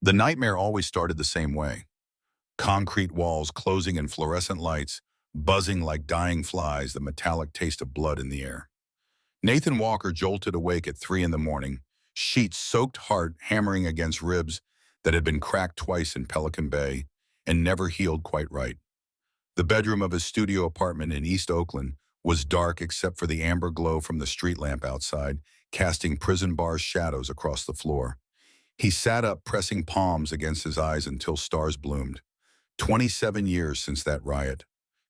The nightmare always started the same way. Concrete walls closing and fluorescent lights, buzzing like dying flies, the metallic taste of blood in the air. Nathan Walker jolted awake at 3 in the morning, sheets soaked heart hammering against ribs that had been cracked twice in Pelican Bay and never healed quite right. The bedroom of his studio apartment in East Oakland was dark except for the amber glow from the street lamp outside, casting prison bar shadows across the floor. He sat up, pressing palms against his eyes until stars bloomed. 27 years since that riot.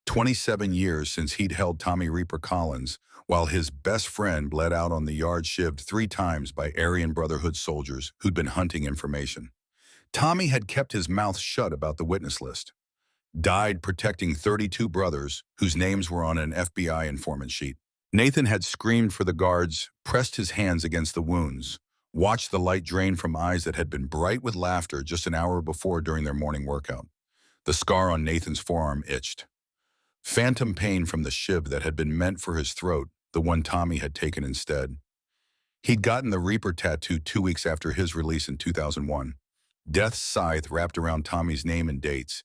27 years since he'd held Tommy Reaper Collins, while his best friend bled out on the yard, shivved 3 times by Aryan Brotherhood soldiers who'd been hunting information. Tommy had kept his mouth shut about the witness list. Died protecting 32 brothers whose names were on an FBI informant sheet. Nathan had screamed for the guards, pressed his hands against the wounds, watched the light drain from eyes that had been bright with laughter just an hour before during their morning workout. The scar on Nathan's forearm itched. Phantom pain from the shiv that had been meant for his throat, the one Tommy had taken instead. He'd gotten the Reaper tattoo 2 weeks after his release in 2001. Death's scythe wrapped around Tommy's name and dates.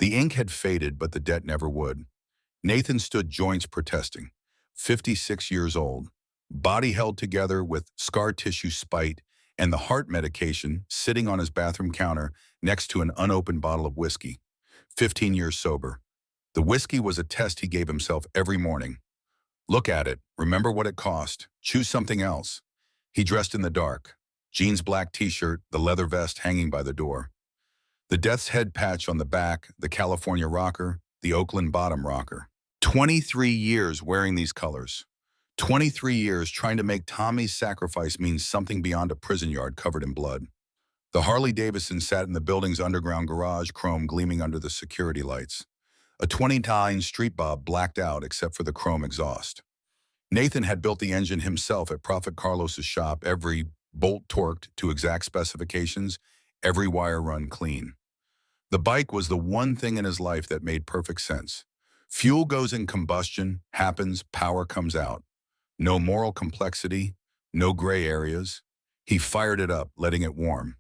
The ink had faded, but the debt never would. Nathan stood joints protesting, 56 years old, body held together with scar tissue spite and the heart medication sitting on his bathroom counter next to an unopened bottle of whiskey. 15 years sober. The whiskey was a test he gave himself every morning. Look at it, remember what it cost, choose something else. He dressed in the dark, jeans, black t-shirt, the leather vest hanging by the door. The Death's Head patch on the back, the California rocker, the Oakland bottom rocker. 23 years wearing these colors. 23 years trying to make Tommy's sacrifice mean something beyond a prison yard covered in blood. The Harley Davidson sat in the building's underground garage, chrome gleaming under the security lights. A 29 Street Bob blacked out except for the chrome exhaust. Nathan had built the engine himself at Prophet Carlos's shop, every bolt torqued to exact specifications, every wire run clean. The bike was the one thing in his life that made perfect sense. Fuel goes in combustion, happens, power comes out. No moral complexity, no gray areas. He fired it up, letting it warm.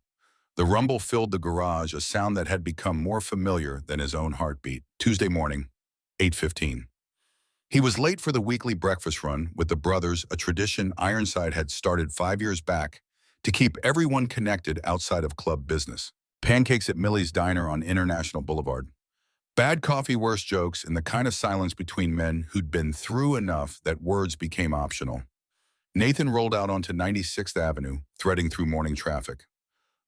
The rumble filled the garage, a sound that had become more familiar than his own heartbeat. Tuesday morning, 8:15. He was late for the weekly breakfast run with the brothers, a tradition Ironside had started 5 years back to keep everyone connected outside of club business. Pancakes at Millie's Diner on International Boulevard. Bad coffee, worse jokes, and the kind of silence between men who'd been through enough that words became optional. Nathan rolled out onto 96th Avenue, threading through morning traffic.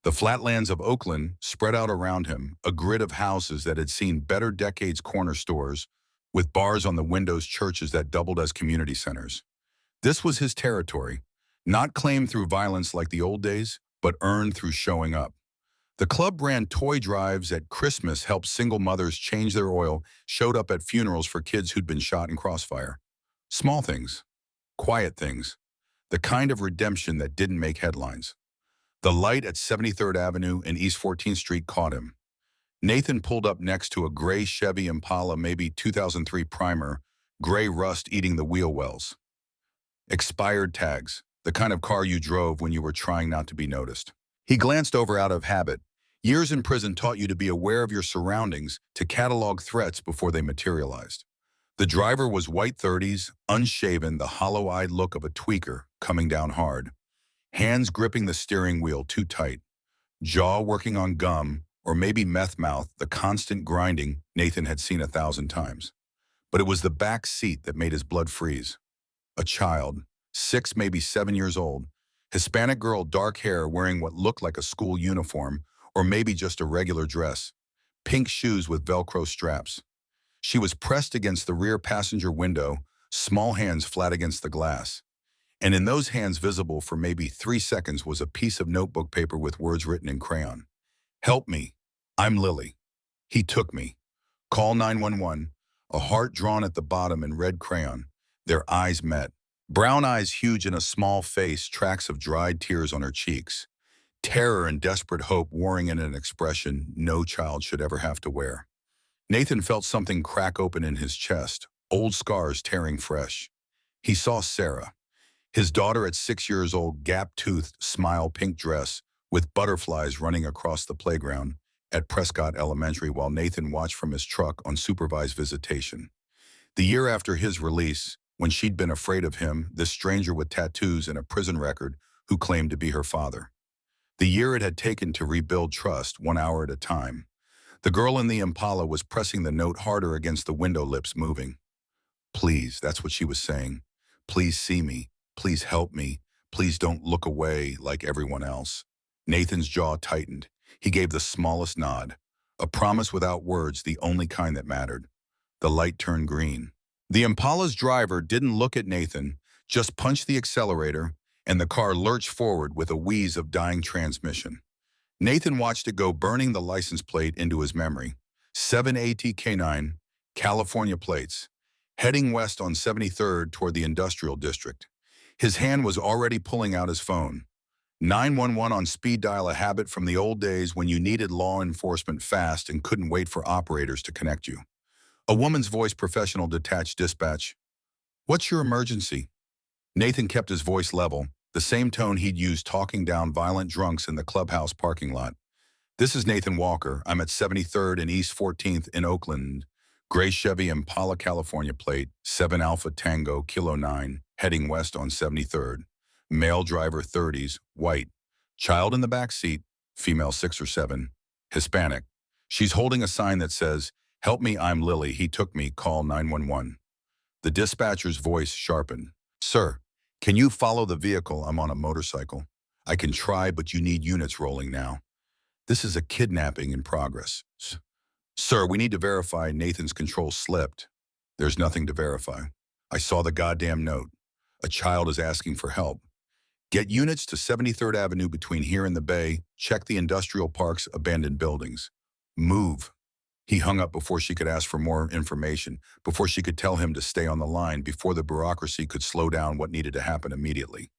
The flatlands of Oakland spread out around him, a grid of houses that had seen better decades, corner stores, with bars on the windows, churches that doubled as community centers. This was his territory, not claimed through violence like the old days, but earned through showing up. The club ran toy drives at Christmas, helped single mothers change their oil, showed up at funerals for kids who'd been shot in crossfire. Small things, quiet things, the kind of redemption that didn't make headlines. The light at 73rd Avenue and East 14th Street caught him. Nathan pulled up next to a gray Chevy Impala, maybe 2003 primer, gray rust eating the wheel wells. Expired tags, the kind of car you drove when you were trying not to be noticed. He glanced over out of habit. Years in prison taught you to be aware of your surroundings, to catalog threats before they materialized. The driver was white 30s, unshaven, the hollow-eyed look of a tweaker coming down hard. Hands gripping the steering wheel too tight. Jaw working on gum, or maybe meth mouth, the constant grinding Nathan had seen 1,000 times. But it was the back seat that made his blood freeze. A child, 6, maybe 7 years old, Hispanic girl, dark hair, wearing what looked like a school uniform, or maybe just a regular dress. Pink shoes with Velcro straps. She was pressed against the rear passenger window, small hands flat against the glass. And in those hands, visible for maybe 3 seconds, was a piece of notebook paper with words written in crayon. Help me. I'm Lily. He took me. Call 911. A heart drawn at the bottom in red crayon. Their eyes met. Brown eyes huge in a small face, tracks of dried tears on her cheeks. Terror and desperate hope warring in an expression no child should ever have to wear. Nathan felt something crack open in his chest, old scars tearing fresh. He saw Sarah. His daughter at 6 years old, gap-toothed, smile, pink dress, with butterflies running across the playground at Prescott Elementary while Nathan watched from his truck on supervised visitation. The year after his release, when she'd been afraid of him, this stranger with tattoos and a prison record who claimed to be her father. The year it had taken to rebuild trust, 1 hour at a time. The girl in the Impala was pressing the note harder against the window, lips moving. Please, that's what she was saying. Please see me. Please help me. Please don't look away like everyone else. Nathan's jaw tightened. He gave the smallest nod. A promise without words, the only kind that mattered. The light turned green. The Impala's driver didn't look at Nathan, just punched the accelerator, and the car lurched forward with a wheeze of dying transmission. Nathan watched it go, burning the license plate into his memory. 7ATK9, California plates, heading west on 73rd toward the industrial district. His hand was already pulling out his phone. 911 on speed dial, a habit from the old days when you needed law enforcement fast and couldn't wait for operators to connect you. A woman's voice, professional, detached dispatch. What's your emergency? Nathan kept his voice level, the same tone he'd used talking down violent drunks in the clubhouse parking lot. This is Nathan Walker. I'm at 73rd and East 14th in Oakland. Gray Chevy Impala, California plate, 7 Alpha Tango Kilo 9, heading west on 73rd. Male driver, 30s, white. Child in the back seat, female 6 or 7, Hispanic. She's holding a sign that says, "Help me, I'm Lily. He took me. Call 911." The dispatcher's voice sharpened. "Sir, can you follow the vehicle? I'm on a motorcycle. I can try, but you need units rolling now. This is a kidnapping in progress." "Sir, we need to verify." Nathan's control slipped. "There's nothing to verify. I saw the goddamn note. A child is asking for help. Get units to 73rd Avenue between here and the Bay. Check the industrial park's abandoned buildings. Move." He hung up before she could ask for more information, before she could tell him to stay on the line, before the bureaucracy could slow down what needed to happen immediately.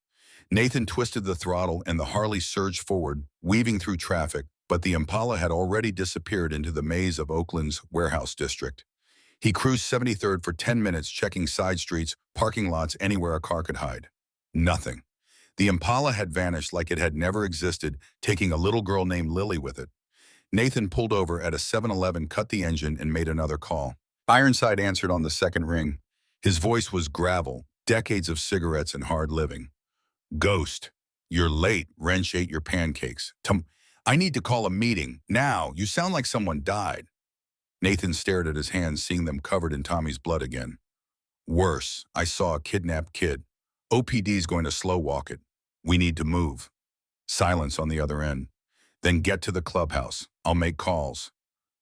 Nathan twisted the throttle and the Harley surged forward, weaving through traffic, but the Impala had already disappeared into the maze of Oakland's warehouse district. He cruised 73rd for 10 minutes, checking side streets, parking lots, anywhere a car could hide. Nothing. The Impala had vanished like it had never existed, taking a little girl named Lily with it. Nathan pulled over at a 7-Eleven, cut the engine, and made another call. Ironside answered on the second ring. His voice was gravel, decades of cigarettes and hard living. "Ghost, you're late. Wrench ate your pancakes. I need to call a meeting. Now, you sound like someone died." Nathan stared at his hands, seeing them covered in Tommy's blood again. "Worse, I saw a kidnapped kid. OPD's going to slow walk it. We need to move." Silence on the other end. "Then get to the clubhouse. I'll make calls."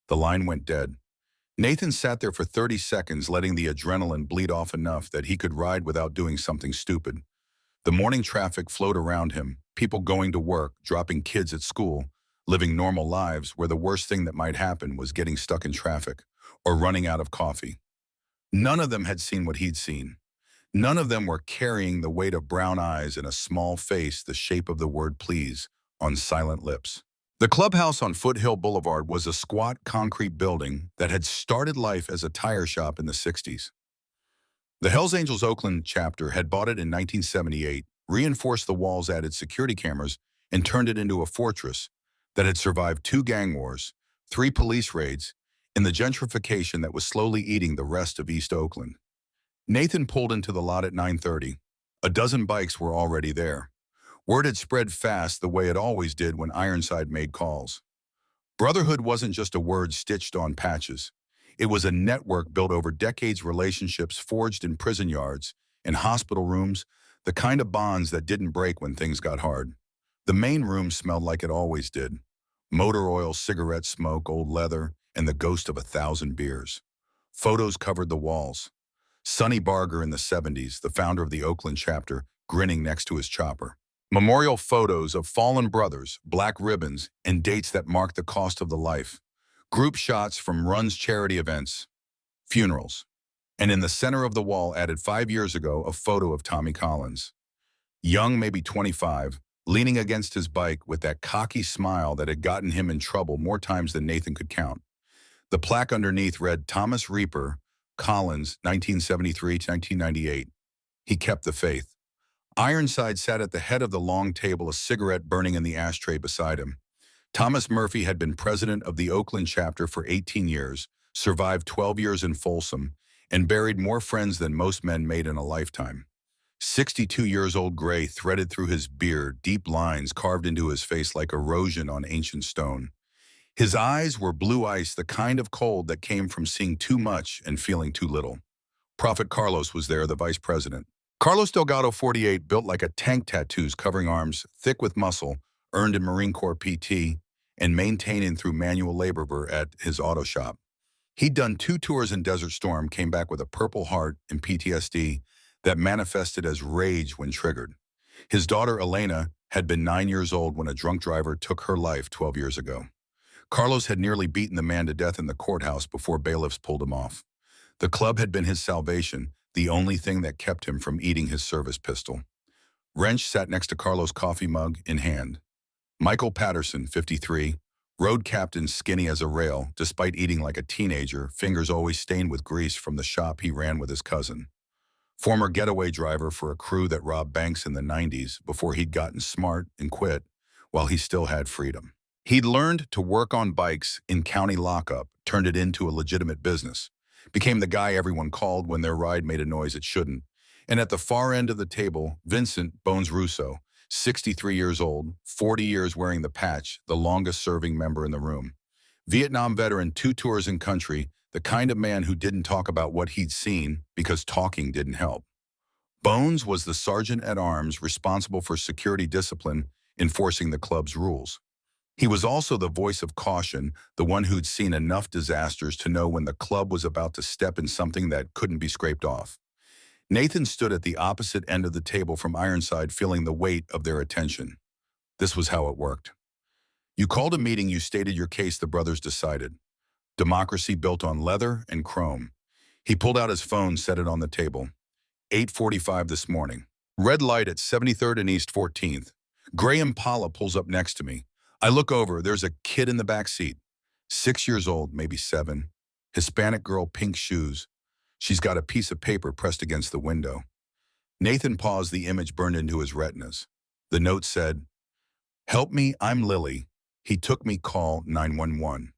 The line went dead. Nathan sat there for 30 seconds, letting the adrenaline bleed off enough that he could ride without doing something stupid. The morning traffic flowed around him, people going to work, dropping kids at school, living normal lives where the worst thing that might happen was getting stuck in traffic or running out of coffee. None of them had seen what he'd seen. None of them were carrying the weight of brown eyes and a small face the shape of the word please on silent lips. The clubhouse on Foothill Boulevard was a squat concrete building that had started life as a tire shop in the 60s. The Hells Angels Oakland chapter had bought it in 1978, reinforced the walls, added security cameras, and turned it into a fortress that had survived 2 gang wars, 3 police raids, and the gentrification that was slowly eating the rest of East Oakland. Nathan pulled into the lot at 9:30. A dozen bikes were already there. Word had spread fast the way it always did when Ironside made calls. Brotherhood wasn't just a word stitched on patches. It was a network built over decades, relationships forged in prison yards and hospital rooms, the kind of bonds that didn't break when things got hard. The main room smelled like it always did. Motor oil, cigarette smoke, old leather, and the ghost of 1,000 beers. Photos covered the walls. Sonny Barger in the 70s, the founder of the Oakland chapter, grinning next to his chopper. Memorial photos of fallen brothers, black ribbons, and dates that marked the cost of the life. Group shots from Run's charity events, funerals. And in the center of the wall, added 5 years ago, a photo of Tommy Collins. Young, maybe 25, leaning against his bike with that cocky smile that had gotten him in trouble more times than Nathan could count. The plaque underneath read Thomas Reaper, Collins, 1973 to 1998. He kept the faith. Ironside sat at the head of the long table, a cigarette burning in the ashtray beside him. Thomas Murphy had been president of the Oakland chapter for 18 years, survived 12 years in Folsom, and buried more friends than most men made in a lifetime. 62 years old gray threaded through his beard, deep lines carved into his face like erosion on ancient stone. His eyes were blue ice, the kind of cold that came from seeing too much and feeling too little. Prophet Carlos was there, the vice president. Carlos Delgado, 48, built like a tank, tattoos covering arms, thick with muscle, earned in Marine Corps PT, and maintained through manual labor at his auto shop. He'd done 2 tours in Desert Storm, came back with a Purple Heart and PTSD that manifested as rage when triggered. His daughter, Elena, had been 9 years old when a drunk driver took her life 12 years ago. Carlos had nearly beaten the man to death in the courthouse before bailiffs pulled him off. The club had been his salvation, the only thing that kept him from eating his service pistol. Wrench sat next to Carlos, coffee mug in hand. Michael Patterson, 53, road captain, skinny as a rail, despite eating like a teenager, fingers always stained with grease from the shop he ran with his cousin. Former getaway driver for a crew that robbed banks in the 90s before he'd gotten smart and quit while he still had freedom. He'd learned to work on bikes in county lockup, turned it into a legitimate business, became the guy everyone called when their ride made a noise it shouldn't. And at the far end of the table, Vincent Bones Russo, 63 years old, 40 years wearing the patch, the longest-serving member in the room. Vietnam veteran, 2 tours in country, the kind of man who didn't talk about what he'd seen because talking didn't help. Bones was the sergeant-at-arms responsible for security discipline, enforcing the club's rules. He was also the voice of caution, the one who'd seen enough disasters to know when the club was about to step in something that couldn't be scraped off. Nathan stood at the opposite end of the table from Ironside, feeling the weight of their attention. This was how it worked. You called a meeting, you stated your case, the brothers decided. Democracy built on leather and chrome. He pulled out his phone, set it on the table. 8:45 this morning. Red light at 73rd and East 14th. Gray Impala pulls up next to me. I look over, there's a kid in the back seat. 6 years old, maybe 7. Hispanic girl, pink shoes. She's got a piece of paper pressed against the window. Nathan paused, the image burned into his retinas. The note said, "Help me, I'm Lily. He took me, call 911.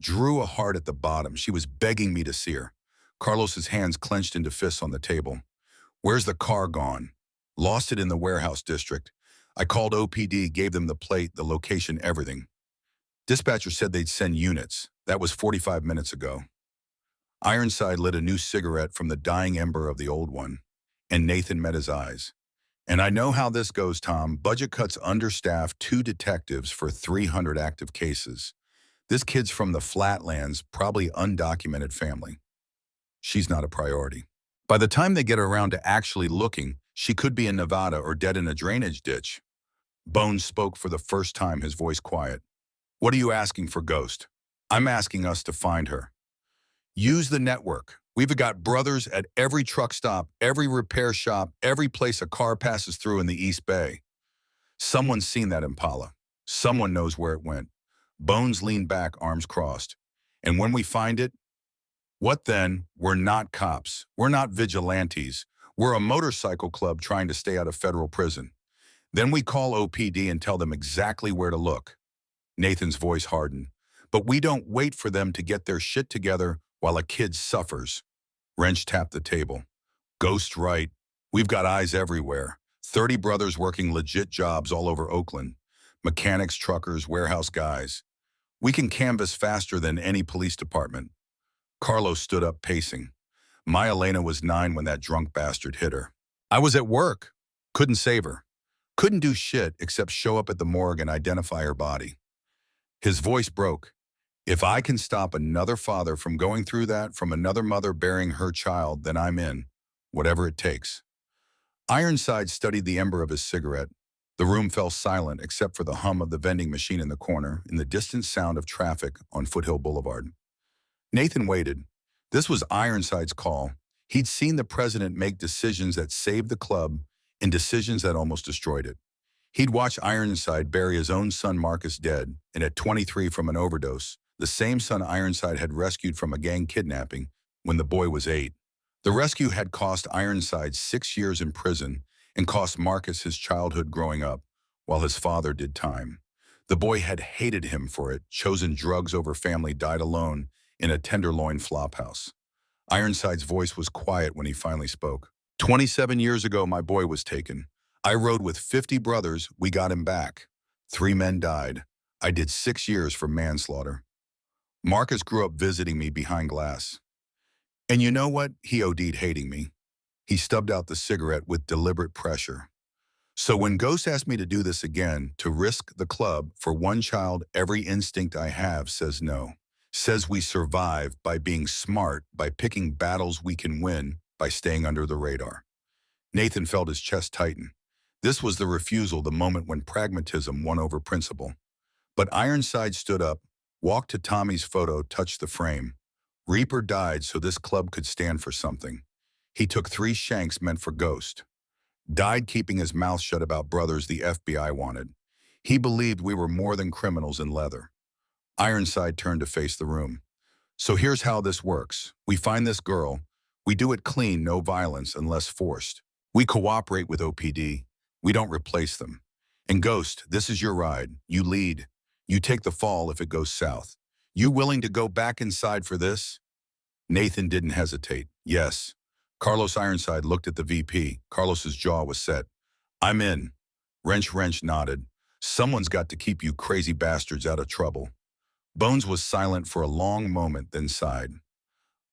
Drew a heart at the bottom. She was begging me to see her. Carlos's hands clenched into fists on the table. Where's the car gone? Lost it in the warehouse district. I called OPD, gave them the plate, the location, everything. Dispatcher said they'd send units. That was 45 minutes ago." Ironside lit a new cigarette from the dying ember of the old one, and Nathan met his eyes. "And I know how this goes, Tom. Budget cuts, understaffed, 2 detectives for 300 active cases. This kid's from the flatlands, probably undocumented family. She's not a priority. By the time they get around to actually looking, she could be in Nevada or dead in a drainage ditch." Bones spoke for the first time, his voice quiet. "What are you asking for, Ghost?" "I'm asking us to find her. Use the network. We've got brothers at every truck stop, every repair shop, every place a car passes through in the East Bay. Someone's seen that Impala. Someone knows where it went." Bones leaned back, arms crossed. "And when we find it, what then? We're not cops. We're not vigilantes. We're a motorcycle club trying to stay out of federal prison. Then we call OPD and tell them exactly where to look." Nathan's voice hardened. "But we don't wait for them to get their shit together while a kid suffers." Wrench tapped the table. "Ghost right. We've got eyes everywhere. 30 brothers working legit jobs all over Oakland. Mechanics, truckers, warehouse guys. We can canvass faster than any police department." Carlos stood up, pacing. "My Elena was 9 when that drunk bastard hit her. I was at work. Couldn't save her. Couldn't do shit except show up at the morgue and identify her body." His voice broke. "If I can stop another father from going through that, from another mother burying her child, then I'm in. Whatever it takes." Ironside studied the ember of his cigarette. The room fell silent except for the hum of the vending machine in the corner and the distant sound of traffic on Foothill Boulevard. Nathan waited. This was Ironside's call. He'd seen the president make decisions that saved the club and decisions that almost destroyed it. He'd watched Ironside bury his own son Marcus dead, and at 23 from an overdose, the same son Ironside had rescued from a gang kidnapping when the boy was 8. The rescue had cost Ironside 6 years in prison and cost Marcus his childhood growing up, while his father did time. The boy had hated him for it, chosen drugs over family, died alone in a tenderloin flophouse. Ironside's voice was quiet when he finally spoke. 27 years ago, my boy was taken. I rode with 50 brothers, we got him back. 3 men died. I did 6 years for manslaughter. Marcus grew up visiting me behind glass. And you know what? He OD'd hating me. He stubbed out the cigarette with deliberate pressure. So when Ghost asked me to do this again, to risk the club for one child, every instinct I have says no. Says we survive by being smart, by picking battles we can win, by staying under the radar. Nathan felt his chest tighten. This was the refusal, the moment when pragmatism won over principle. But Ironside stood up, walked to Tommy's photo, touched the frame. Reaper died so this club could stand for something. He took 3 shanks meant for Ghost. Died keeping his mouth shut about brothers the FBI wanted. He believed we were more than criminals in leather. Ironside turned to face the room. So here's how this works. We find this girl. We do it clean, no violence unless forced. We cooperate with OPD. We don't replace them. And Ghost, this is your ride. You lead. You take the fall if it goes south. You willing to go back inside for this? Nathan didn't hesitate. Yes. Carlos Ironside looked at the VP. Carlos's jaw was set. I'm in. Wrench nodded. Someone's got to keep you crazy bastards out of trouble. Bones was silent for a long moment, then sighed.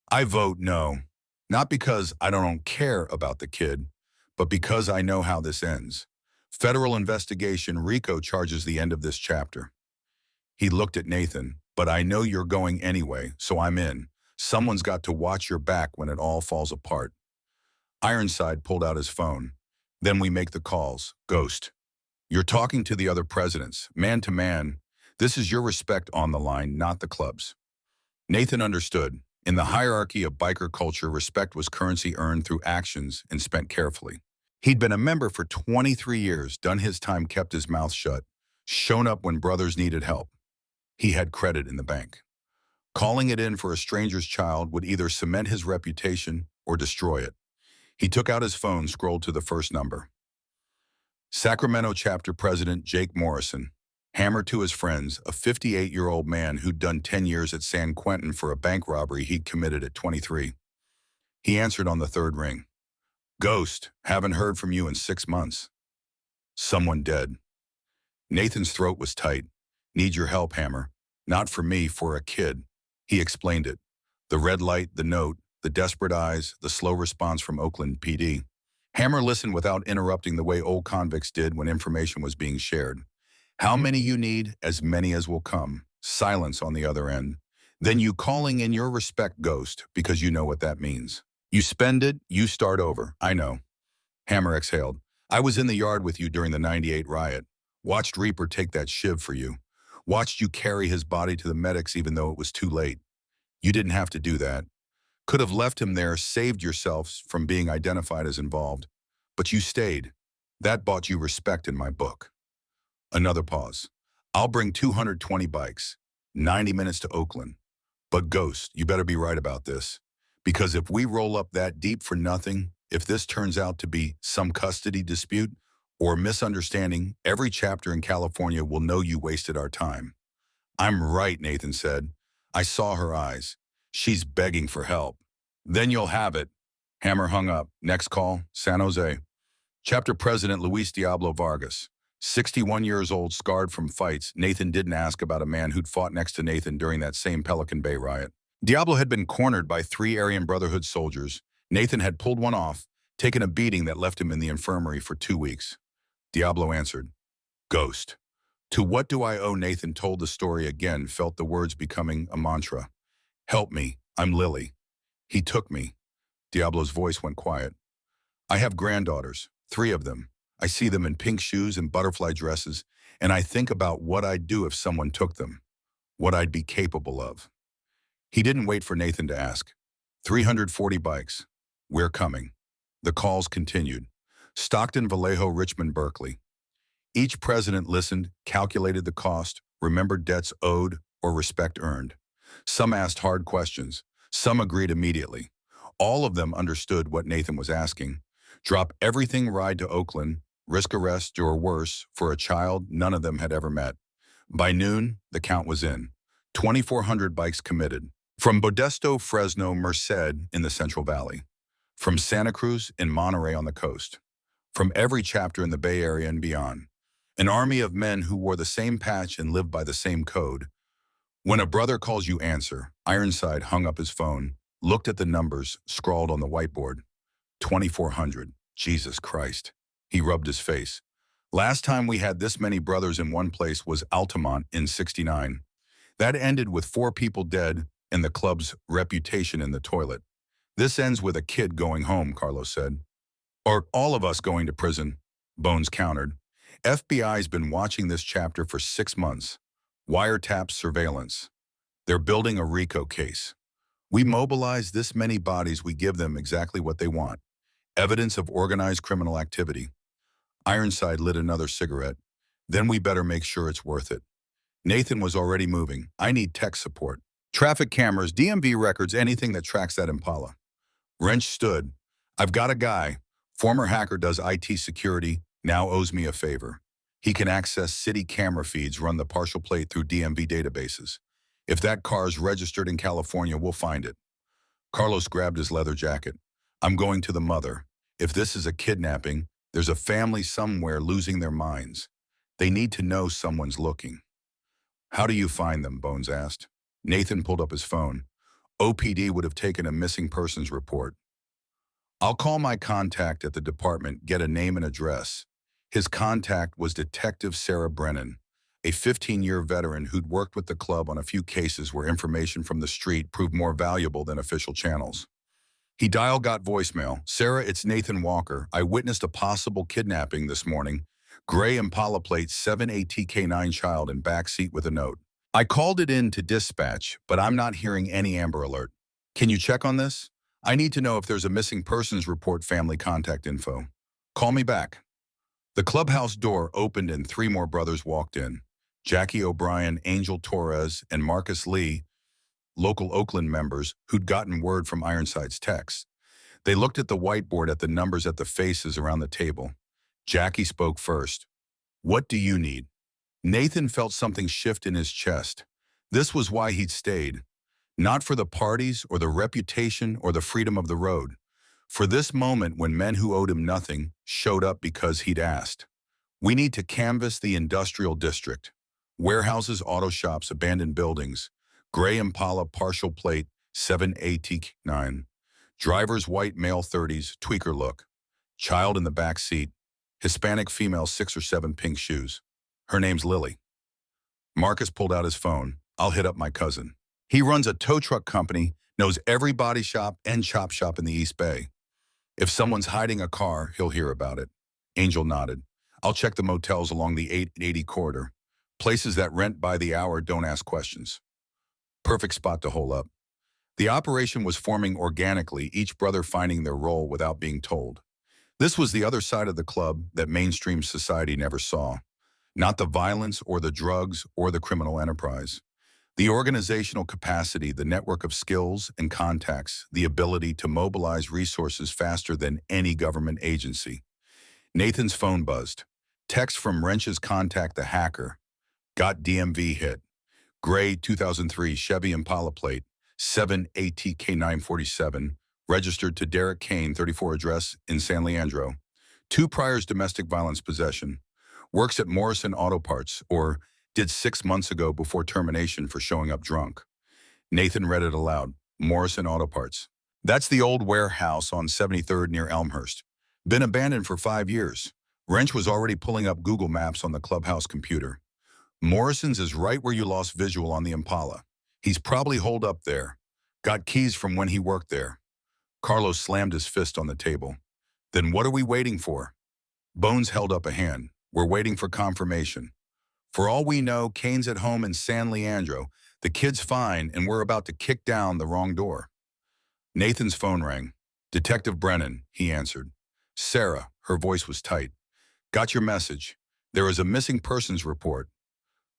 I vote no. Not because I don't care about the kid, but because I know how this ends. Federal investigation, RICO charges the end of this chapter. He looked at Nathan. But I know you're going anyway, so I'm in. Someone's got to watch your back when it all falls apart. Ironside pulled out his phone. Then we make the calls. Ghost. You're talking to the other presidents, man to man. This is your respect on the line, not the club's. Nathan understood. In the hierarchy of biker culture, respect was currency earned through actions and spent carefully. He'd been a member for 23 years, done his time, kept his mouth shut, shown up when brothers needed help. He had credit in the bank. Calling it in for a stranger's child would either cement his reputation or destroy it. He took out his phone, scrolled to the first number. Sacramento chapter president Jake Morrison, hammer to his friends, a 58-year-old man who'd done 10 years at San Quentin for a bank robbery he'd committed at 23. He answered on the 3rd ring. Ghost, haven't heard from you in 6 months. Someone dead. Nathan's throat was tight. Need your help, Hammer. Not for me, for a kid. He explained it. The red light, the note, the desperate eyes, the slow response from Oakland PD. Hammer listened without interrupting, the way old convicts did when information was being shared. How many you need? As many as will come. Silence on the other end. Then you calling in your respect, Ghost, because you know what that means. You spend it, you start over. I know. Hammer exhaled. I was in the yard with you during the '98 riot. Watched Reaper take that shiv for you. Watched you carry his body to the medics even though it was too late. You didn't have to do that. Could have left him there, saved yourselves from being identified as involved. But you stayed. That bought you respect in my book. Another pause. I'll bring 220 bikes, 90 minutes to Oakland. But Ghost, you better be right about this. Because if we roll up that deep for nothing, if this turns out to be some custody dispute, or misunderstanding, every chapter in California will know you wasted our time. I'm right, Nathan said. I saw her eyes. She's begging for help. Then you'll have it. Hammer hung up. Next call, San Jose. Chapter President Luis Diablo Vargas. 61 years old, scarred from fights. Nathan didn't ask about a man who'd fought next to Nathan during that same Pelican Bay riot. Diablo had been cornered by 3 Aryan Brotherhood soldiers. Nathan had pulled one off, taken a beating that left him in the infirmary for 2 weeks. Diablo answered, Ghost. To what do I owe? Nathan told the story again, felt the words becoming a mantra. Help me, I'm Lily. He took me. Diablo's voice went quiet. I have granddaughters, 3 of them. I see them in pink shoes and butterfly dresses, and I think about what I'd do if someone took them, what I'd be capable of. He didn't wait for Nathan to ask. 340 bikes. We're coming. The calls continued. Stockton, Vallejo, Richmond, Berkeley. Each president listened, calculated the cost, remembered debts owed or respect earned. Some asked hard questions. Some agreed immediately. All of them understood what Nathan was asking. Drop everything, ride to Oakland, risk arrest or worse for a child none of them had ever met. By noon, the count was in. 2,400 bikes committed. From Modesto, Fresno, Merced in the Central Valley. From Santa Cruz and Monterey on the coast. From every chapter in the Bay Area and beyond. An army of men who wore the same patch and lived by the same code. When a brother calls you, answer. Ironside hung up his phone, looked at the numbers scrawled on the whiteboard. 2,400. Jesus Christ. He rubbed his face. Last time we had this many brothers in one place was Altamont in '69. That ended with 4 people dead and the club's reputation in the toilet. This ends with a kid going home, Carlos said. Or all of us going to prison, Bones countered. FBI's been watching this chapter for 6 months. Wiretap surveillance. They're building a RICO case. We mobilize this many bodies, we give them exactly what they want. Evidence of organized criminal activity. Ironside lit another cigarette. Then we better make sure it's worth it. Nathan was already moving. I need tech support. Traffic cameras, DMV records, anything that tracks that Impala. Wrench stood. I've got a guy. Former hacker, does IT security, now owes me a favor. He can access city camera feeds, run the partial plate through DMV databases. If that car's registered in California, we'll find it. Carlos grabbed his leather jacket. I'm going to the mother. If this is a kidnapping, there's a family somewhere losing their minds. They need to know someone's looking. How do you find them? Bones asked. Nathan pulled up his phone. OPD would have taken a missing persons report. I'll call my contact at the department, get a name and address. His contact was Detective Sarah Brennan, a 15-year veteran who'd worked with the club on a few cases where information from the street proved more valuable than official channels. He dialed, got voicemail. Sarah, it's Nathan Walker. I witnessed a possible kidnapping this morning. Gray Impala plate 7ATK9 child in back seat with a note. I called it in to dispatch, but I'm not hearing any Amber Alert. Can you check on this? I need to know if there's a missing persons report, family contact info. Call me back. The clubhouse door opened and 3 more brothers walked in. Jackie O'Brien, Angel Torres, and Marcus Lee, local Oakland members who'd gotten word from Ironside's text. They looked at the whiteboard, at the numbers, at the faces around the table. Jackie spoke first. What do you need? Nathan felt something shift in his chest. This was why he'd stayed. Not for the parties or the reputation or the freedom of the road. For this moment when men who owed him nothing showed up because he'd asked. We need to canvass the industrial district. Warehouses, auto shops, abandoned buildings. Gray Impala partial plate 7AT9. Driver's white male 30s, tweaker look. Child in the back seat. Hispanic female 6 or 7 pink shoes. Her name's Lily. Marcus pulled out his phone. I'll hit up my cousin. He runs a tow truck company, knows every body shop and chop shop in the East Bay. If someone's hiding a car, he'll hear about it. Angel nodded. I'll check the motels along the 880 corridor. Places that rent by the hour, don't ask questions. Perfect spot to hole up. The operation was forming organically, each brother finding their role without being told. This was the other side of the club that mainstream society never saw. Not the violence or the drugs or the criminal enterprise. The organizational capacity, the network of skills and contacts, the ability to mobilize resources faster than any government agency. Nathan's phone buzzed. Text from Wrench's contact, the hacker. Got DMV hit. Gray 2003 Chevy Impala plate, 7ATK947, registered to Derek Kane, 34, address in San Leandro. 2 priors, domestic violence possession. Works at Morrison Auto Parts, or did 6 months ago before termination for showing up drunk. Nathan read it aloud. Morrison Auto Parts. That's the old warehouse on 73rd near Elmhurst. Been abandoned for 5 years. Wrench was already pulling up Google Maps on the clubhouse computer. Morrison's is right where you lost visual on the Impala. He's probably holed up there. Got keys from when he worked there. Carlos slammed his fist on the table. Then what are we waiting for? Bones held up a hand. We're waiting for confirmation. For all we know, Kane's at home in San Leandro. The kid's fine, and we're about to kick down the wrong door. Nathan's phone rang. Detective Brennan, he answered. Sarah, her voice was tight. Got your message. There is a missing persons report.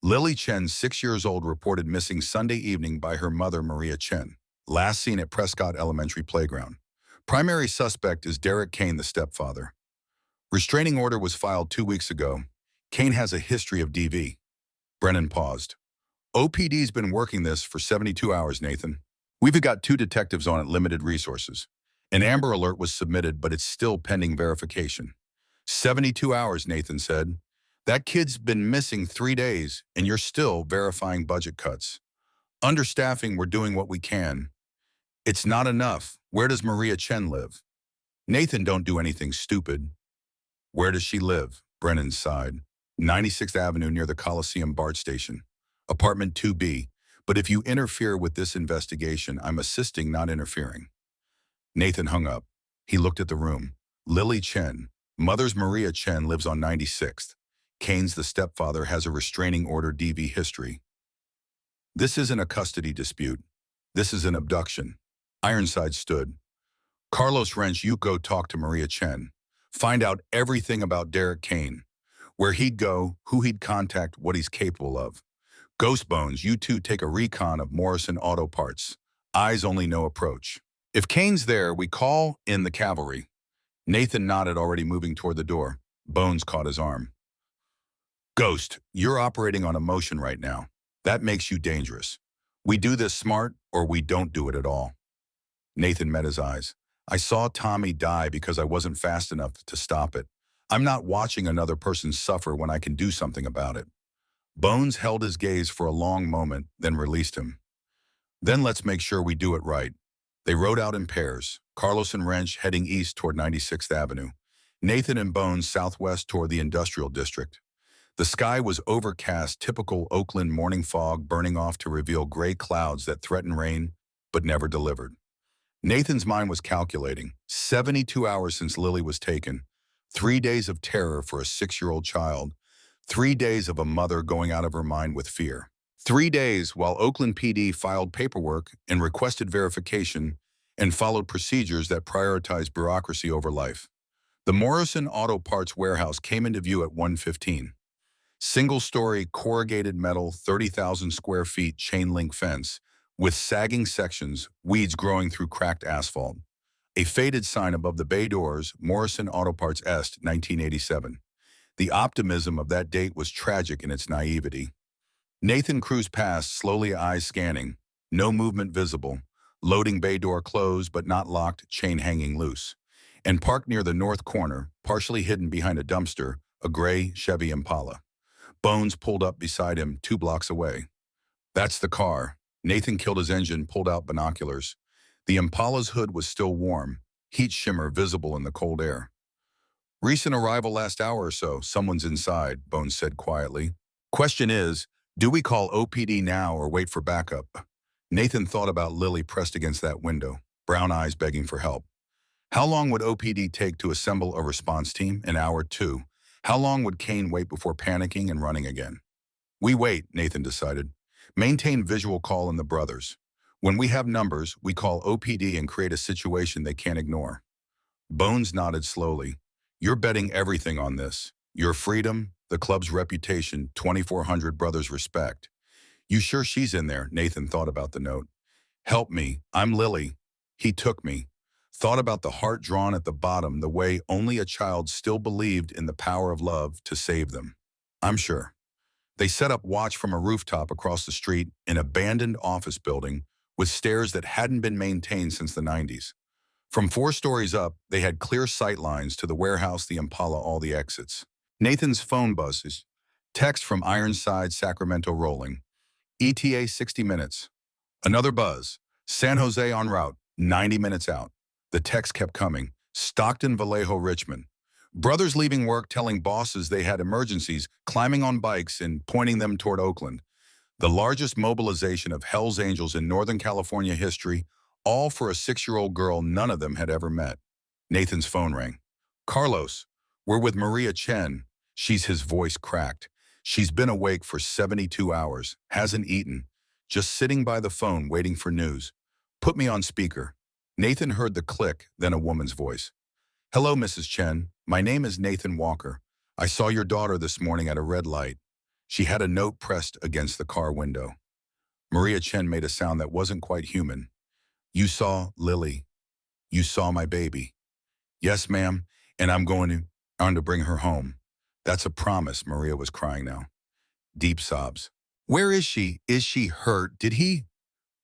Lily Chen, 6 years old, reported missing Sunday evening by her mother, Maria Chen. Last seen at Prescott Elementary Playground. Primary suspect is Derek Kane, the stepfather. Restraining order was filed 2 weeks ago. Kane has a history of DV. Brennan paused. OPD's been working this for 72 hours, Nathan. We've got 2 detectives on it, limited resources. An Amber Alert was submitted, but it's still pending verification. 72 hours, Nathan said. That kid's been missing 3 days, and you're still verifying budget cuts. Understaffing, we're doing what we can. It's not enough. Where does Maria Chen live? Nathan, don't do anything stupid. Where does she live? Brennan sighed. 96th Avenue near the Coliseum BART station. Apartment 2B. But if you interfere with this investigation, I'm assisting, not interfering. Nathan hung up. He looked at the room. Lily Chen. Mother's Maria Chen lives on 96th. Kane's the stepfather has a restraining order DV history. This isn't a custody dispute. This is an abduction. Ironside stood. Carlos Wrench, you go talk to Maria Chen. Find out everything about Derek Kane. Where he'd go, who he'd contact, what he's capable of. Ghost Bones, you two take a recon of Morrison Auto Parts. Eyes only, no approach. If Kane's there, we call in the cavalry. Nathan nodded, already moving toward the door. Bones caught his arm. Ghost, you're operating on emotion right now. That makes you dangerous. We do this smart, or we don't do it at all. Nathan met his eyes. I saw Tommy die because I wasn't fast enough to stop it. I'm not watching another person suffer when I can do something about it. Bones held his gaze for a long moment, then released him. Then let's make sure we do it right. They rode out in pairs, Carlos and Wrench heading east toward 96th Avenue, Nathan and Bones southwest toward the industrial district. The sky was overcast, typical Oakland morning fog burning off to reveal gray clouds that threatened rain, but never delivered. Nathan's mind was calculating. 72 hours since Lily was taken. 3 days of terror for a 6-year-old child. 3 days of a mother going out of her mind with fear. 3 days while Oakland PD filed paperwork and requested verification and followed procedures that prioritized bureaucracy over life. The Morrison Auto Parts warehouse came into view at 1:15. Single-story corrugated metal, 30,000 square feet chain link fence with sagging sections, weeds growing through cracked asphalt. A faded sign above the bay doors, Morrison Auto Parts Est, 1987. The optimism of that date was tragic in its naivety. Nathan cruised past, slowly, eyes scanning. No movement visible. Loading bay door closed but not locked, chain hanging loose. And parked near the north corner, partially hidden behind a dumpster, a gray Chevy Impala. Bones pulled up beside him 2 blocks away. That's the car. Nathan killed his engine, pulled out binoculars. The Impala's hood was still warm, heat shimmer visible in the cold air. Recent arrival last hour or so, someone's inside, Bones said quietly. Question is, do we call OPD now or wait for backup? Nathan thought about Lily pressed against that window, brown eyes begging for help. How long would OPD take to assemble a response team? An hour, 2. How long would Kane wait before panicking and running again? We wait, Nathan decided. Maintain visual call in the brothers. When we have numbers, we call OPD and create a situation they can't ignore. Bones nodded slowly. You're betting everything on this. Your freedom, the club's reputation, 2,400 brothers' respect. You sure she's in there? Nathan thought about the note. Help me. I'm Lily. He took me. Thought about the heart drawn at the bottom, the way only a child still believed in the power of love to save them. I'm sure. They set up watch from a rooftop across the street, an abandoned office building with stairs that hadn't been maintained since the 90s. From 4 stories up, they had clear sight lines to the warehouse, the Impala, all the exits. Nathan's phone buzzes. Text from Ironside, Sacramento rolling. ETA 60 minutes. Another buzz. San Jose en route, 90 minutes out. The text kept coming. Stockton, Vallejo, Richmond. Brothers leaving work telling bosses they had emergencies, climbing on bikes and pointing them toward Oakland. The largest mobilization of Hell's Angels in Northern California history, all for a 6-year-old girl none of them had ever met. Nathan's phone rang. Carlos, we're with Maria Chen. His voice cracked. She's been awake for 72 hours, hasn't eaten, just sitting by the phone waiting for news. Put me on speaker. Nathan heard the click, then a woman's voice. Hello, Mrs. Chen. My name is Nathan Walker. I saw your daughter this morning at a red light. She had a note pressed against the car window. Maria Chen made a sound that wasn't quite human. You saw Lily. You saw my baby. Yes, ma'am, and on to bring her home. That's a promise, Maria was crying now. Deep sobs. Where is she? Is she hurt? Did he?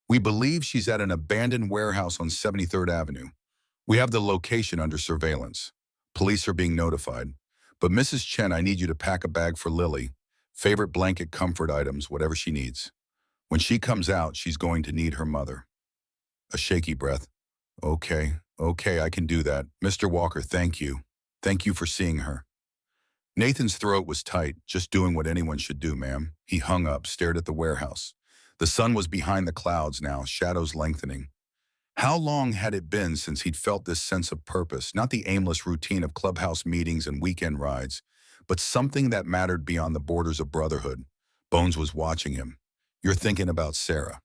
We believe she's at an abandoned warehouse on 73rd Avenue. We have the location under surveillance. Police are being notified. But Mrs. Chen, I need you to pack a bag for Lily. Favorite blanket, comfort items, whatever she needs. When she comes out, she's going to need her mother. A shaky breath. Okay, I can do that. Mr. Walker, thank you. Thank you for seeing her. Nathan's throat was tight, just doing what anyone should do, ma'am. He hung up, stared at the warehouse. The sun was behind the clouds now, shadows lengthening. How long had it been since he'd felt this sense of purpose, not the aimless routine of clubhouse meetings and weekend rides, but something that mattered beyond the borders of brotherhood? Bones was watching him. You're thinking about Sarah.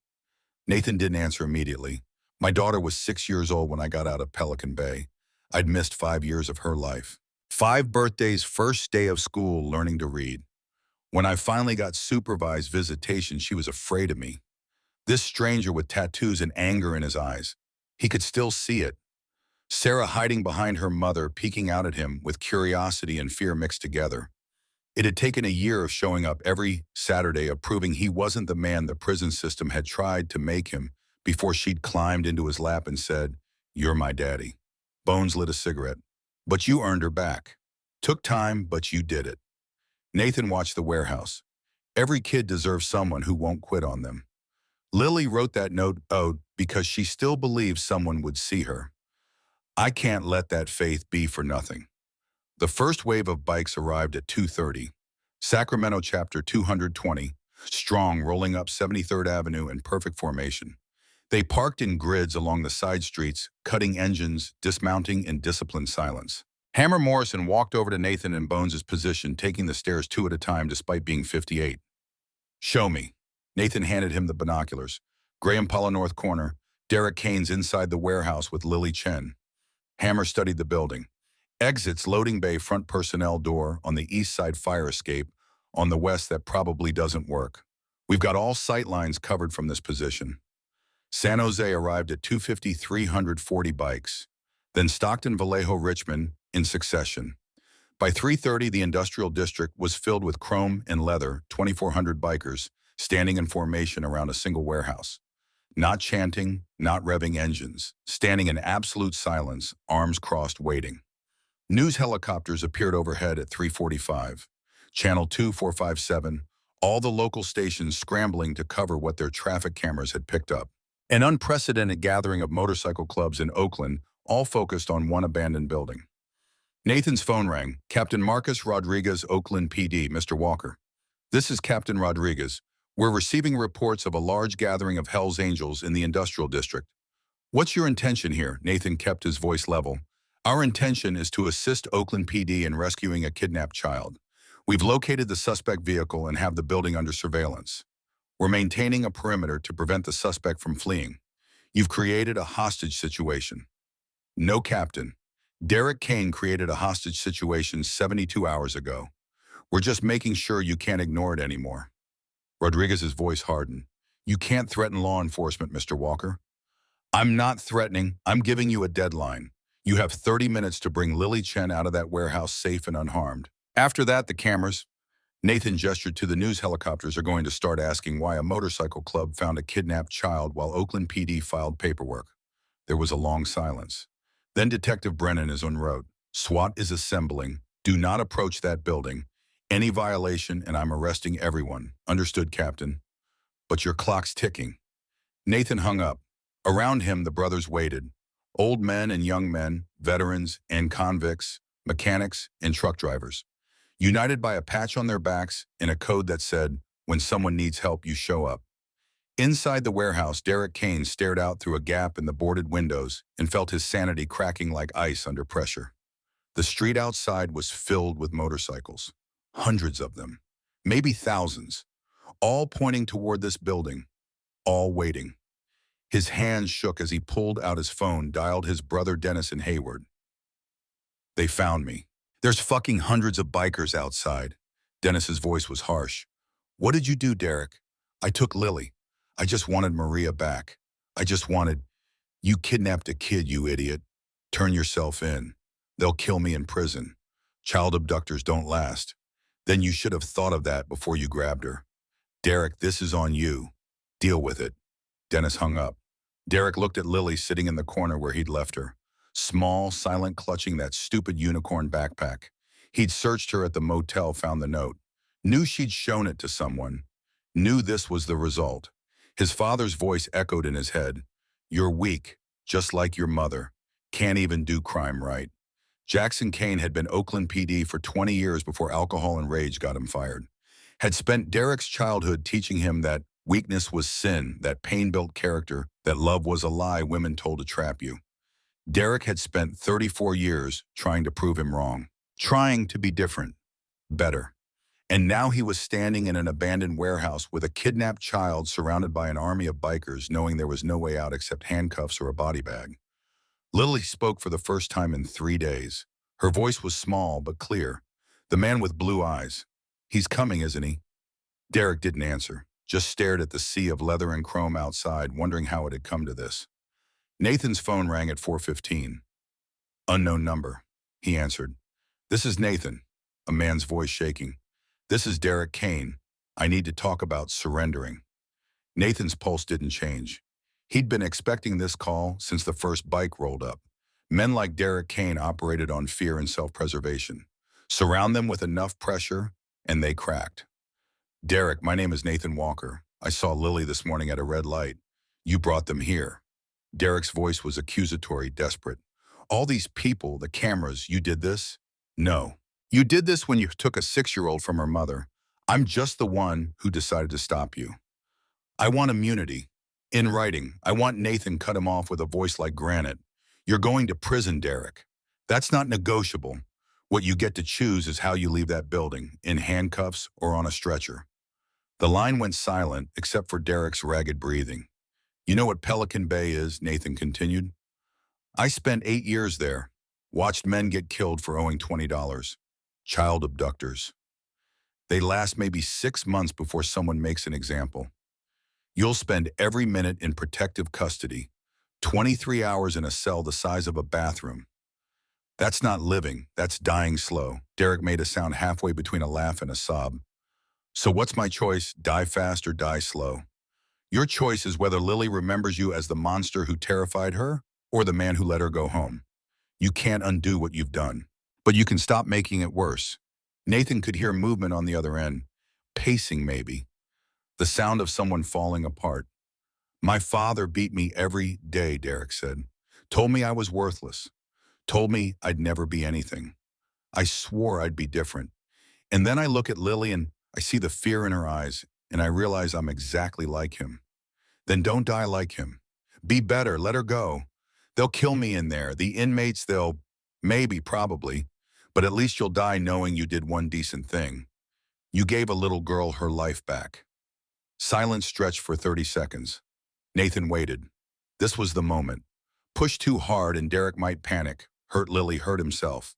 Nathan didn't answer immediately. My daughter was 6 years old when I got out of Pelican Bay. I'd missed 5 years of her life. 5 birthdays, first day of school, learning to read. When I finally got supervised visitation, she was afraid of me. This stranger with tattoos and anger in his eyes. He could still see it. Sarah hiding behind her mother, peeking out at him with curiosity and fear mixed together. It had taken a year of showing up every Saturday, of proving he wasn't the man the prison system had tried to make him, before she'd climbed into his lap and said, "You're my daddy." Bones lit a cigarette. But you earned her back. Took time, but you did it. Nathan watched the warehouse. Every kid deserves someone who won't quit on them. Lily wrote that note out because she still believes someone would see her. I can't let that faith be for nothing. The first wave of bikes arrived at 2:30. Sacramento chapter 220, strong, rolling up 73rd Avenue in perfect formation. They parked in grids along the side streets, cutting engines, dismounting in disciplined silence. Hammer Morrison walked over to Nathan and Bones' position, taking the stairs 2 at a time despite being 58. Show me. Nathan handed him the binoculars. Graham Paula North Corner, Derek Kane's inside the warehouse with Lily Chen. Hammer studied the building. Exits, loading bay, front personnel door, on the east side fire escape, on the west that probably doesn't work. We've got all sight lines covered from this position. San Jose arrived at 250, 340 bikes. Then Stockton, Vallejo, Richmond, in succession. By 3:30, the industrial district was filled with chrome and leather, 2,400 bikers, standing in formation around a single warehouse. Not chanting, not revving engines, standing in absolute silence, arms crossed, waiting. News helicopters appeared overhead at 3:45. Channel 2457, all the local stations scrambling to cover what their traffic cameras had picked up. An unprecedented gathering of motorcycle clubs in Oakland, all focused on one abandoned building. Nathan's phone rang. Captain Marcus Rodriguez, Oakland PD, Mr. Walker. This is Captain Rodriguez. We're receiving reports of a large gathering of Hell's Angels in the industrial district. What's your intention here? Nathan kept his voice level. Our intention is to assist Oakland PD in rescuing a kidnapped child. We've located the suspect vehicle and have the building under surveillance. We're maintaining a perimeter to prevent the suspect from fleeing. You've created a hostage situation. No, Captain. Derek Kane created a hostage situation 72 hours ago. We're just making sure you can't ignore it anymore. Rodriguez's voice hardened. You can't threaten law enforcement, Mr. Walker. I'm not threatening. I'm giving you a deadline. You have 30 minutes to bring Lily Chen out of that warehouse safe and unharmed. After that, the cameras. Nathan gestured to the news helicopters, are going to start asking why a motorcycle club found a kidnapped child while Oakland PD filed paperwork. There was a long silence. Then Detective Brennan is en route. SWAT is assembling. Do not approach that building. Any violation and I'm arresting everyone. Understood, Captain. But your clock's ticking. Nathan hung up. Around him, the brothers waited. Old men and young men, veterans and convicts, mechanics and truck drivers. United by a patch on their backs and a code that said, when someone needs help, you show up. Inside the warehouse, Derek Kane stared out through a gap in the boarded windows and felt his sanity cracking like ice under pressure. The street outside was filled with motorcycles. Hundreds of them. Maybe thousands. All pointing toward this building. All waiting. His hands shook as he pulled out his phone, dialed his brother Dennis in Hayward. They found me. There's fucking hundreds of bikers outside. Dennis's voice was harsh. What did you do, Derek? I took Lily. I just wanted Maria back. You kidnapped a kid, you idiot. Turn yourself in. They'll kill me in prison. Child abductors don't last. Then you should have thought of that before you grabbed her. Derek, this is on you. Deal with it. Dennis hung up. Derek looked at Lily sitting in the corner where he'd left her. Small, silent, clutching that stupid unicorn backpack. He'd searched her at the motel, found the note. Knew she'd shown it to someone. Knew this was the result. His father's voice echoed in his head. You're weak, just like your mother. Can't even do crime right. Jackson Kane had been Oakland PD for 20 years before alcohol and rage got him fired. Had spent Derek's childhood teaching him that weakness was sin, that pain built character, that love was a lie women told to trap you. Derek had spent 34 years trying to prove him wrong, trying to be different, better. And now he was standing in an abandoned warehouse with a kidnapped child surrounded by an army of bikers, knowing there was no way out except handcuffs or a body bag. Lily spoke for the first time in 3 days. Her voice was small but clear. The man with blue eyes. He's coming, isn't he? Derek didn't answer, just stared at the sea of leather and chrome outside, wondering how it had come to this. Nathan's phone rang at 4:15. Unknown number, he answered. This is Nathan, a man's voice shaking. This is Derek Kane. I need to talk about surrendering. Nathan's pulse didn't change. He'd been expecting this call since the first bike rolled up. Men like Derek Kane operated on fear and self-preservation. Surround them with enough pressure, and they cracked. Derek, my name is Nathan Walker. I saw Lily this morning at a red light. You brought them here. Derek's voice was accusatory, desperate. All these people, the cameras, you did this? No. You did this when you took a 6-year-old from her mother. I'm just the one who decided to stop you. I want immunity. In writing, I want Nathan cut him off with a voice like granite. You're going to prison, Derek. That's not negotiable. What you get to choose is how you leave that building, in handcuffs or on a stretcher. The line went silent, except for Derek's ragged breathing. You know what Pelican Bay is, Nathan continued. I spent 8 years there, watched men get killed for owing $20. Child abductors. They last maybe 6 months before someone makes an example. You'll spend every minute in protective custody, 23 hours in a cell the size of a bathroom. That's not living, that's dying slow. Derek made a sound halfway between a laugh and a sob. So what's my choice, die fast or die slow? Your choice is whether Lily remembers you as the monster who terrified her or the man who let her go home. You can't undo what you've done, but you can stop making it worse. Nathan could hear movement on the other end, pacing maybe, the sound of someone falling apart. My father beat me every day, Derek said. Told me I was worthless. Told me I'd never be anything. I swore I'd be different. And then I look at Lily and I see the fear in her eyes, and I realize I'm exactly like him. Then don't die like him. Be better, let her go. They'll kill me in there. The inmates, they'll, maybe, probably, but at least you'll die knowing you did one decent thing. You gave a little girl her life back. Silence stretched for 30 seconds. Nathan waited. This was the moment. Push too hard and Derek might panic, hurt Lily, hurt himself.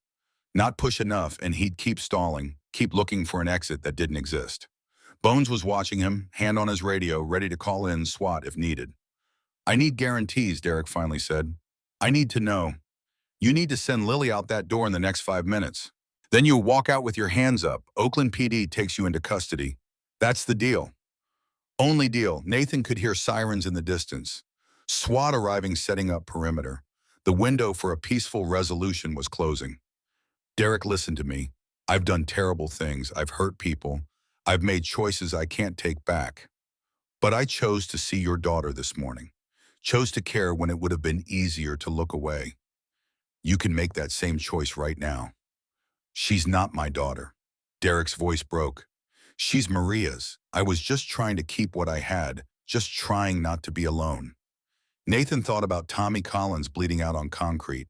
Not push enough and he'd keep stalling, keep looking for an exit that didn't exist. Bones was watching him, hand on his radio, ready to call in SWAT if needed. I need guarantees, Derek finally said. I need to know. You need to send Lily out that door in the next 5 minutes. Then you walk out with your hands up. Oakland PD takes you into custody. That's the deal. Only deal. Nathan could hear sirens in the distance. SWAT arriving, setting up perimeter. The window for a peaceful resolution was closing. Derek, listen to me. I've done terrible things. I've hurt people. I've made choices I can't take back. But I chose to see your daughter this morning. Chose to care when it would have been easier to look away. You can make that same choice right now. She's not my daughter. Derek's voice broke. She's Maria's. I was just trying to keep what I had, just trying not to be alone. Nathan thought about Tommy Collins bleeding out on concrete,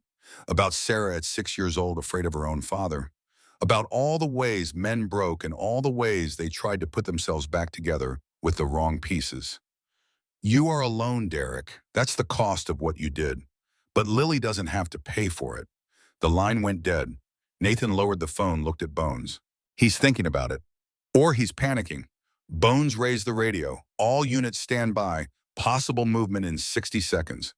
about Sarah at 6 years old afraid of her own father, about all the ways men broke and all the ways they tried to put themselves back together with the wrong pieces. You are alone, Derek. That's the cost of what you did. But Lily doesn't have to pay for it. The line went dead. Nathan lowered the phone, looked at Bones. He's thinking about it. Or he's panicking. Bones raised the radio. All units stand by. Possible movement in 60 seconds.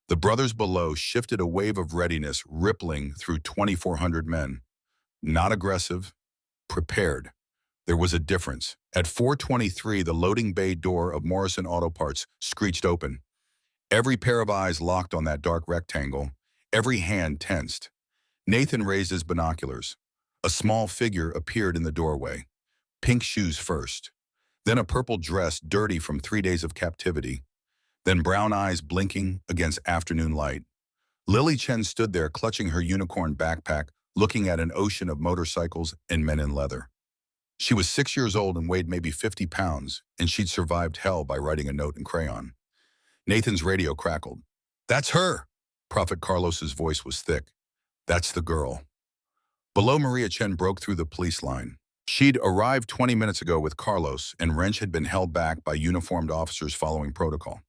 The brothers below shifted a wave of readiness rippling through 2,400 men. Not aggressive, prepared. There was a difference. At 4:23, the loading bay door of Morrison Auto Parts screeched open. Every pair of eyes locked on that dark rectangle, every hand tensed. Nathan raised his binoculars. A small figure appeared in the doorway. Pink shoes first, then a purple dress dirty from 3 days of captivity, then brown eyes blinking against afternoon light. Lily Chen stood there clutching her unicorn backpack, looking at an ocean of motorcycles and men in leather. She was 6 years old and weighed maybe 50 pounds, and she'd survived hell by writing a note in crayon. Nathan's radio crackled. "That's her!" Prophet Carlos's voice was thick. "That's the girl." Below, Maria Chen broke through the police line. She'd arrived 20 minutes ago with Carlos, and Wrench had been held back by uniformed officers following protocol.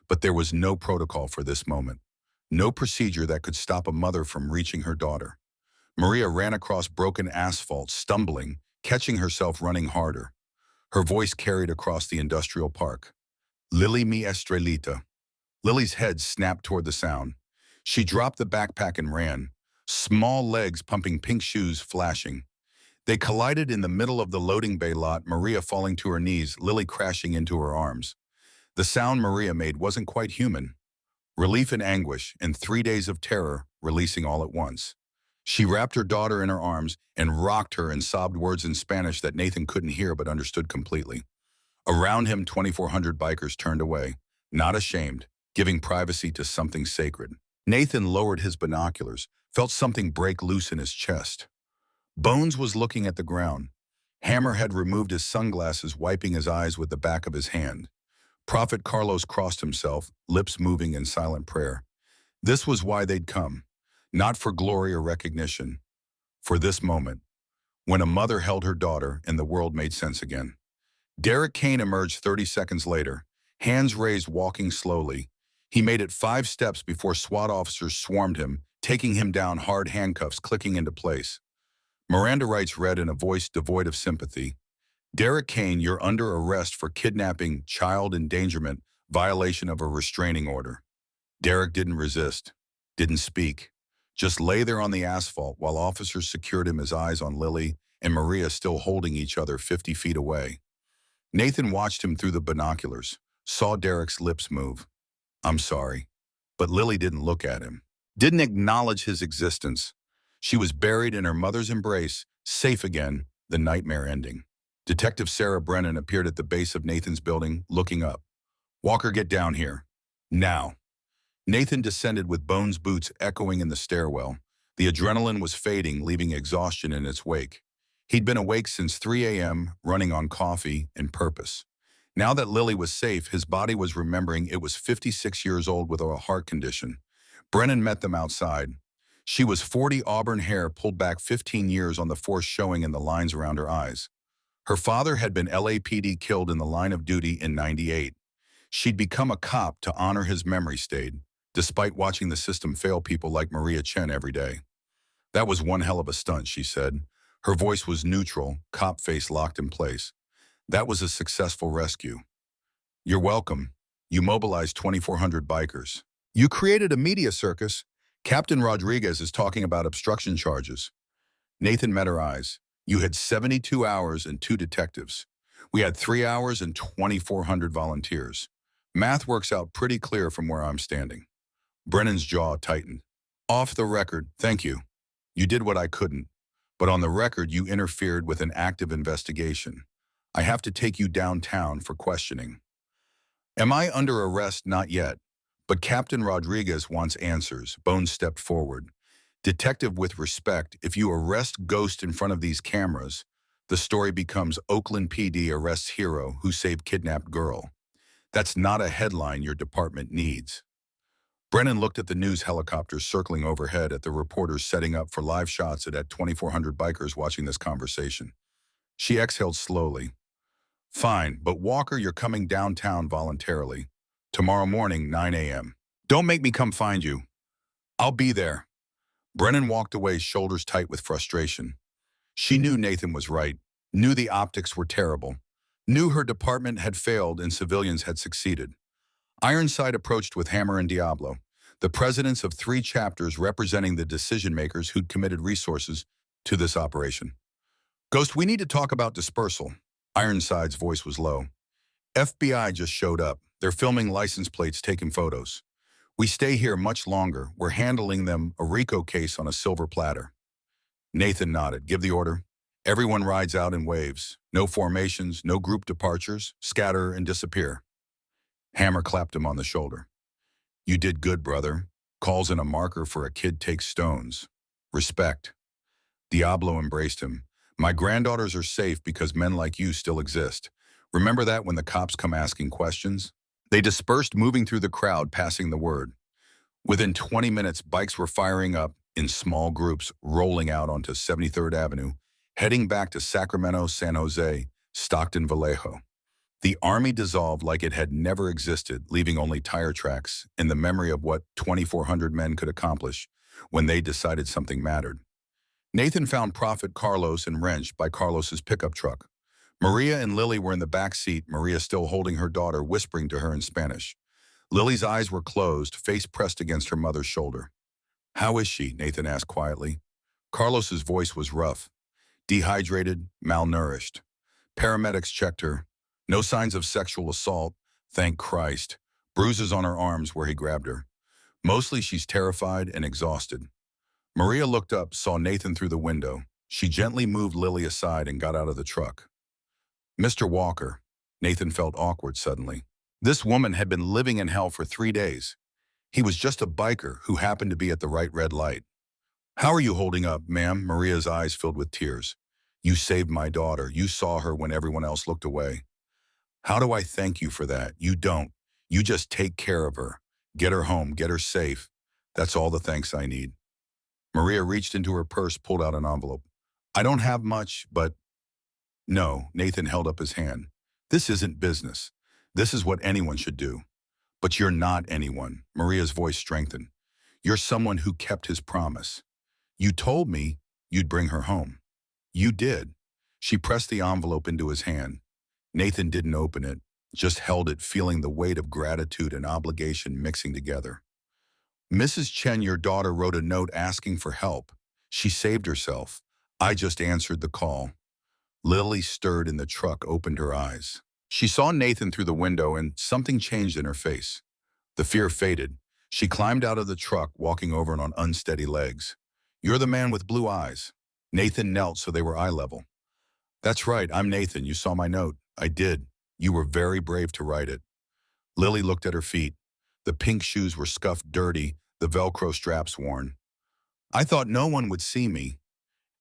But there was no protocol for this moment. No procedure that could stop a mother from reaching her daughter. Maria ran across broken asphalt, stumbling, catching herself running harder. Her voice carried across the industrial park. "Lily mi estrelita." Lily's head snapped toward the sound. She dropped the backpack and ran, small legs pumping, pink shoes flashing. They collided in the middle of the loading bay lot, Maria falling to her knees, Lily crashing into her arms. The sound Maria made wasn't quite human. Relief and anguish, and 3 days of terror, releasing all at once. She wrapped her daughter in her arms and rocked her and sobbed words in Spanish that Nathan couldn't hear but understood completely. Around him, 2,400 bikers turned away, not ashamed, giving privacy to something sacred. Nathan lowered his binoculars, felt something break loose in his chest. Bones was looking at the ground. Hammer had removed his sunglasses, wiping his eyes with the back of his hand. Prophet Carlos crossed himself, lips moving in silent prayer. This was why they'd come. Not for glory or recognition. For this moment. When a mother held her daughter and the world made sense again. Derek Kane emerged 30 seconds later, hands raised, walking slowly. He made it 5 steps before SWAT officers swarmed him, taking him down, hard handcuffs clicking into place. Miranda rights read in a voice devoid of sympathy. "Derek Kane, you're under arrest for kidnapping, child endangerment, violation of a restraining order." Derek didn't resist, didn't speak, just lay there on the asphalt while officers secured him, his eyes on Lily and Maria still holding each other 50 feet away. Nathan watched him through the binoculars, saw Derek's lips move. "I'm sorry." But Lily didn't look at him, didn't acknowledge his existence. She was buried in her mother's embrace, safe again, the nightmare ending. Detective Sarah Brennan appeared at the base of Nathan's building, looking up. "Walker, get down here. Now." Nathan descended with Bones' boots echoing in the stairwell. The adrenaline was fading, leaving exhaustion in its wake. He'd been awake since 3 a.m., running on coffee and purpose. Now that Lily was safe, his body was remembering it was 56 years old with a heart condition. Brennan met them outside. She was 40, auburn hair pulled back 15 years on the force showing in the lines around her eyes. Her father had been LAPD killed in the line of duty in '98. She'd become a cop to honor his memory stayed, despite watching the system fail people like Maria Chen every day. "That was one hell of a stunt," she said. Her voice was neutral, cop face locked in place. "That was a successful rescue." "You're welcome. You mobilized 2,400 bikers. You created a media circus. Captain Rodriguez is talking about obstruction charges." Nathan met her eyes. "You had 72 hours and 2 detectives. We had 3 hours and 2,400 volunteers. Math works out pretty clear from where I'm standing." Brennan's jaw tightened. "Off the record, thank you. You did what I couldn't. But on the record, you interfered with an active investigation. I have to take you downtown for questioning." "Am I under arrest?" "Not yet. But Captain Rodriguez wants answers." Bones stepped forward. "Detective, with respect, if you arrest Ghost in front of these cameras, the story becomes Oakland PD arrests hero who saved kidnapped girl. That's not a headline your department needs." Brennan looked at the news helicopters circling overhead, at the reporters setting up for live shots, and at 2,400 bikers watching this conversation. She exhaled slowly. "Fine, but Walker, you're coming downtown voluntarily. Tomorrow morning, 9 a.m. Don't make me come find you." "I'll be there." Brennan walked away, shoulders tight with frustration. She knew Nathan was right, knew the optics were terrible, knew her department had failed and civilians had succeeded. Ironside approached with Hammer and Diablo. the presidents of 3 chapters representing the decision-makers who'd committed resources to this operation. Ghost, we need to talk about dispersal. Ironside's voice was low. FBI just showed up. They're filming license plates, taking photos. We stay here much longer. We're handling them a RICO case on a silver platter. Nathan nodded. Give the order. Everyone rides out in waves. No formations, no group departures. Scatter and disappear. Hammer clapped him on the shoulder. You did good, brother. Calls in a marker for a kid takes stones. Respect. Diablo embraced him. My granddaughters are safe because men like you still exist. Remember that when the cops come asking questions? They dispersed, moving through the crowd, passing the word. Within 20 minutes, bikes were firing up in small groups, rolling out onto 73rd Avenue, heading back to Sacramento, San Jose, Stockton, Vallejo. The army dissolved like it had never existed, leaving only tire tracks in the memory of what 2,400 men could accomplish when they decided something mattered. Nathan found Prophet Carlos and wrenched by Carlos's pickup truck. Maria and Lily were in the back seat, Maria still holding her daughter, whispering to her in Spanish. Lily's eyes were closed, face pressed against her mother's shoulder. How is she? Nathan asked quietly. Carlos's voice was rough. Dehydrated, malnourished. Paramedics checked her. No signs of sexual assault, thank Christ. Bruises on her arms where he grabbed her. Mostly she's terrified and exhausted. Maria looked up, saw Nathan through the window. She gently moved Lily aside and got out of the truck. Mr. Walker. Nathan felt awkward suddenly. This woman had been living in hell for 3 days. He was just a biker who happened to be at the right red light. How are you holding up, ma'am? Maria's eyes filled with tears. You saved my daughter. You saw her when everyone else looked away. How do I thank you for that? You don't. You just take care of her. Get her home, get her safe. That's all the thanks I need. Maria reached into her purse, pulled out an envelope. I don't have much, but... No, Nathan held up his hand. This isn't business. This is what anyone should do. But you're not anyone. Maria's voice strengthened. You're someone who kept his promise. You told me you'd bring her home. You did. She pressed the envelope into his hand. Nathan didn't open it, just held it, feeling the weight of gratitude and obligation mixing together. Mrs. Chen, your daughter, wrote a note asking for help. She saved herself. I just answered the call. Lily stirred in the truck, opened her eyes. She saw Nathan through the window and something changed in her face. The fear faded. She climbed out of the truck, walking over on unsteady legs. You're the man with blue eyes. Nathan knelt so they were eye level. That's right, I'm Nathan. You saw my note. I did. You were very brave to write it. Lily looked at her feet. The pink shoes were scuffed dirty, the Velcro straps worn. I thought no one would see me.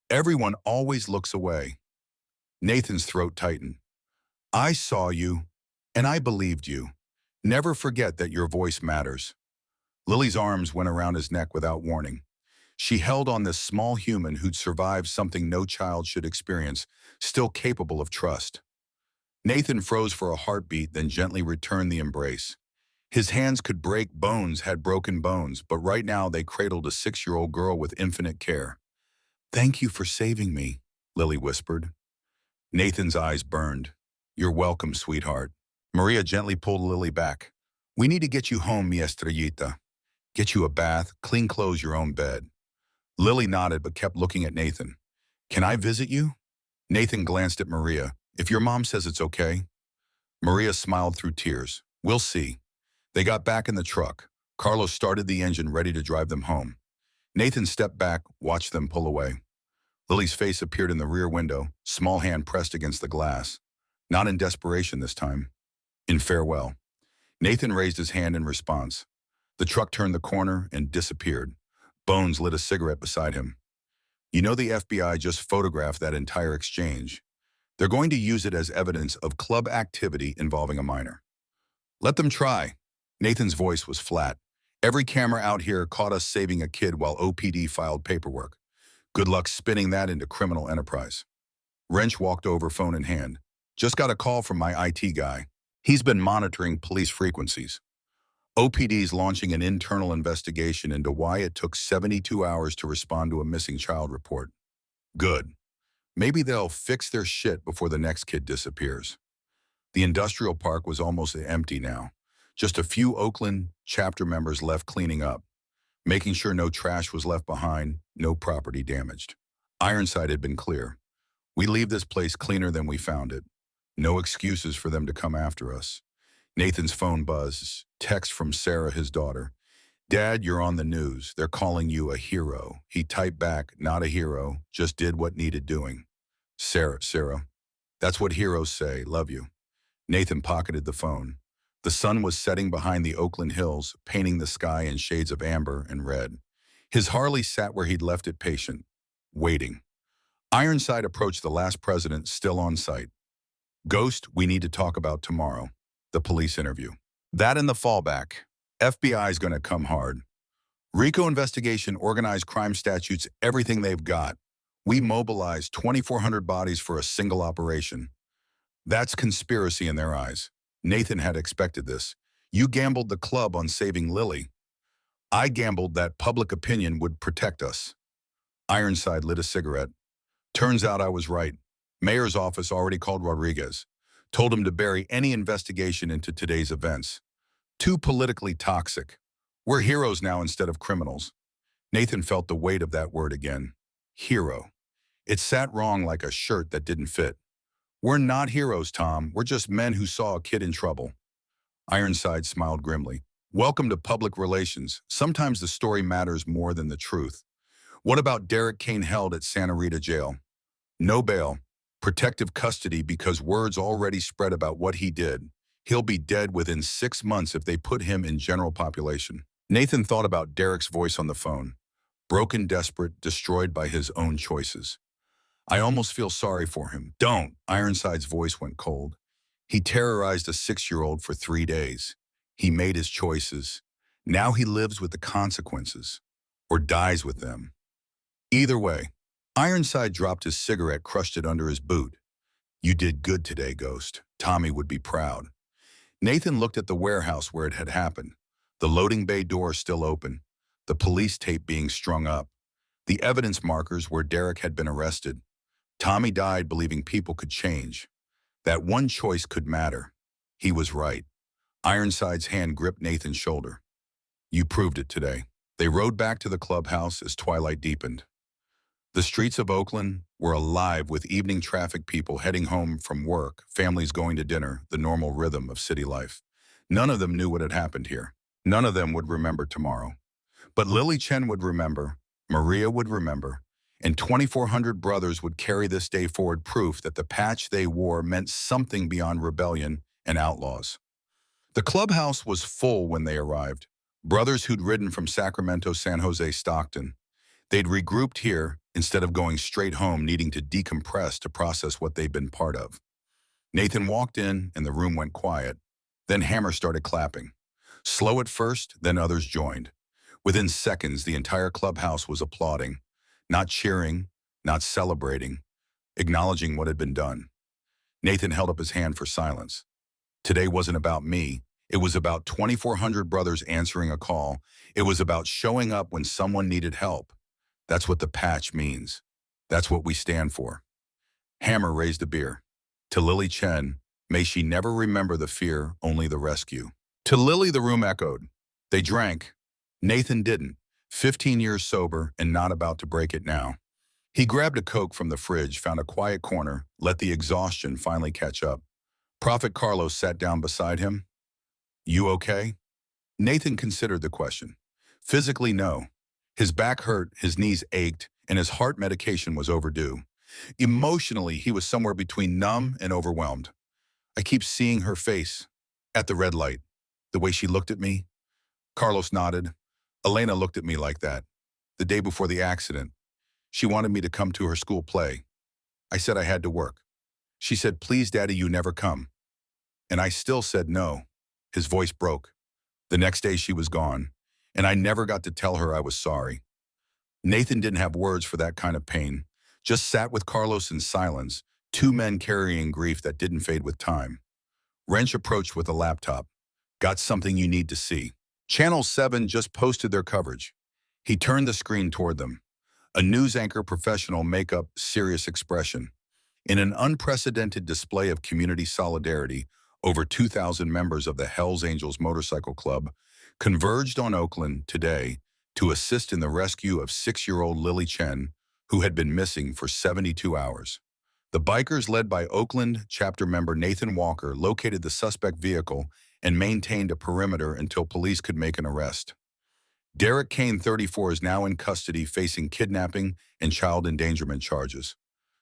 Everyone always looks away. Nathan's throat tightened. I saw you, and I believed you. Never forget that your voice matters. Lily's arms went around his neck without warning. She held on this small human who'd survived something no child should experience, still capable of trust. Nathan froze for a heartbeat, then gently returned the embrace. His hands could break bones, had broken bones, but right now they cradled a 6-year-old girl with infinite care. Thank you for saving me, Lily whispered. Nathan's eyes burned. You're welcome, sweetheart. Maria gently pulled Lily back. We need to get you home, mi estrellita. Get you a bath, clean clothes, your own bed. Lily nodded but kept looking at Nathan. Can I visit you? Nathan glanced at Maria. If your mom says it's okay. Maria smiled through tears. We'll see. They got back in the truck. Carlos started the engine, ready to drive them home. Nathan stepped back, watched them pull away. Lily's face appeared in the rear window, small hand pressed against the glass. Not in desperation this time. In farewell. Nathan raised his hand in response. The truck turned the corner and disappeared. Bones lit a cigarette beside him. You know the FBI just photographed that entire exchange. They're going to use it as evidence of club activity involving a minor. Let them try. Nathan's voice was flat. Every camera out here caught us saving a kid while OPD filed paperwork. Good luck spinning that into criminal enterprise. Wrench walked over, phone in hand. Just got a call from my IT guy. He's been monitoring police frequencies. OPD's launching an internal investigation into why it took 72 hours to respond to a missing child report. Good. Maybe they'll fix their shit before the next kid disappears. The industrial park was almost empty now. Just a few Oakland chapter members left cleaning up. making sure no trash was left behind, no property damaged. Ironside had been clear. We leave this place cleaner than we found it. No excuses for them to come after us. Nathan's phone buzzes. Text from Sarah, his daughter. Dad, you're on the news. They're calling you a hero. He typed back, not a hero, just did what needed doing. Sarah, that's what heroes say. Love you. Nathan pocketed the phone. The sun was setting behind the Oakland hills, painting the sky in shades of amber and red. His Harley sat where he'd left it patient, waiting. Ironside approached the last president, still on site. Ghost, we need to talk about tomorrow. The police interview. That and the fallback. FBI's gonna come hard. RICO investigation, organized crime statutes, everything they've got. We mobilized 2,400 bodies for a single operation. That's conspiracy in their eyes. Nathan had expected this. You gambled the club on saving Lily. I gambled that public opinion would protect us. Ironside lit a cigarette. Turns out I was right. Mayor's office already called Rodriguez. Told him to bury any investigation into today's events. Too politically toxic. We're heroes now instead of criminals. Nathan felt the weight of that word again. Hero. It sat wrong like a shirt that didn't fit. We're not heroes, Tom. We're just men who saw a kid in trouble. Ironside smiled grimly. Welcome to public relations. Sometimes the story matters more than the truth. What about Derek Kane held at Santa Rita Jail? No bail. Protective custody because word's already spread about what he did. He'll be dead within 6 months if they put him in general population. Nathan thought about Derek's voice on the phone. Broken, desperate, destroyed by his own choices. I almost feel sorry for him. Don't. Ironside's voice went cold. He terrorized a 6-year-old for 3 days. He made his choices. Now he lives with the consequences. Or dies with them. Either way, Ironside dropped his cigarette, crushed it under his boot. You did good today, Ghost. Tommy would be proud. Nathan looked at the warehouse where it had happened. The loading bay door still open. The police tape being strung up. The evidence markers where Derek had been arrested. Tommy died believing people could change. That one choice could matter. He was right. Ironside's hand gripped Nathan's shoulder. You proved it today. They rode back to the clubhouse as twilight deepened. The streets of Oakland were alive with evening traffic, people heading home from work, families going to dinner, the normal rhythm of city life. None of them knew what had happened here. None of them would remember tomorrow. But Lily Chen would remember, Maria would remember, and 2,400 brothers would carry this day forward, proof that the patch they wore meant something beyond rebellion and outlaws. The clubhouse was full when they arrived. Brothers who'd ridden from Sacramento, San Jose, Stockton. They'd regrouped here instead of going straight home, needing to decompress to process what they'd been part of. Nathan walked in and the room went quiet. Then Hammer started clapping. Slow at first, then others joined. Within seconds, the entire clubhouse was applauding. Not cheering, not celebrating, acknowledging what had been done. Nathan held up his hand for silence. Today wasn't about me. It was about 2,400 brothers answering a call. It was about showing up when someone needed help. That's what the patch means. That's what we stand for. Hammer raised a beer. To Lily Chen, may she never remember the fear, only the rescue. To Lily, the room echoed. They drank. Nathan didn't. 15 years sober and not about to break it now. He grabbed a Coke from the fridge, found a quiet corner, let the exhaustion finally catch up. Prophet Carlos sat down beside him. You okay? Nathan considered the question. Physically, no. His back hurt, his knees ached, and his heart medication was overdue. Emotionally, he was somewhere between numb and overwhelmed. I keep seeing her face at the red light, the way she looked at me. Carlos nodded. Elena looked at me like that. The day before the accident, she wanted me to come to her school play. I said I had to work. She said, please, Daddy, you never come. And I still said no. His voice broke. The next day she was gone, and I never got to tell her I was sorry. Nathan didn't have words for that kind of pain, just sat with Carlos in silence, two men carrying grief that didn't fade with time. Wrench approached with a laptop. Got something you need to see. Channel 7 just posted their coverage. He turned the screen toward them. A news anchor, professional makeup, serious expression. In an unprecedented display of community solidarity, over 2,000 members of the Hells Angels Motorcycle Club converged on Oakland today to assist in the rescue of 6-year-old Lily Chen, who had been missing for 72 hours. The bikers, led by Oakland chapter member Nathan Walker, located the suspect vehicle and maintained a perimeter until police could make an arrest. Derek Kane, 34, is now in custody facing kidnapping and child endangerment charges.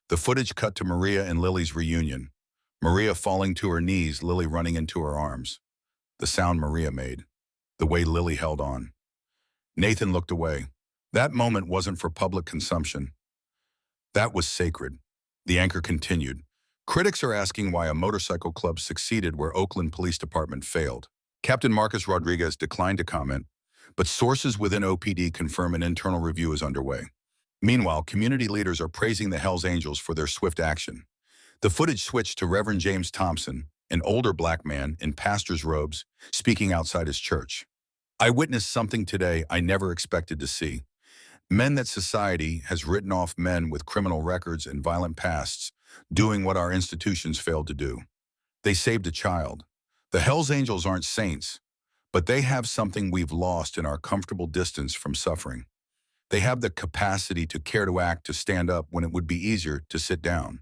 The footage cut to Maria and Lily's reunion. Maria falling to her knees, Lily running into her arms. The sound Maria made. The way Lily held on. Nathan looked away. That moment wasn't for public consumption. That was sacred. The anchor continued. Critics are asking why a motorcycle club succeeded where Oakland Police Department failed. Captain Marcus Rodriguez declined to comment, but sources within OPD confirm an internal review is underway. Meanwhile, community leaders are praising the Hells Angels for their swift action. The footage switched to Reverend James Thompson, an older black man in pastor's robes, speaking outside his church. I witnessed something today I never expected to see. Men that society has written off, men with criminal records and violent pasts, doing what our institutions failed to do. They saved a child. The Hells Angels aren't saints, but they have something we've lost in our comfortable distance from suffering. They have the capacity to care, to act, to stand up when it would be easier to sit down.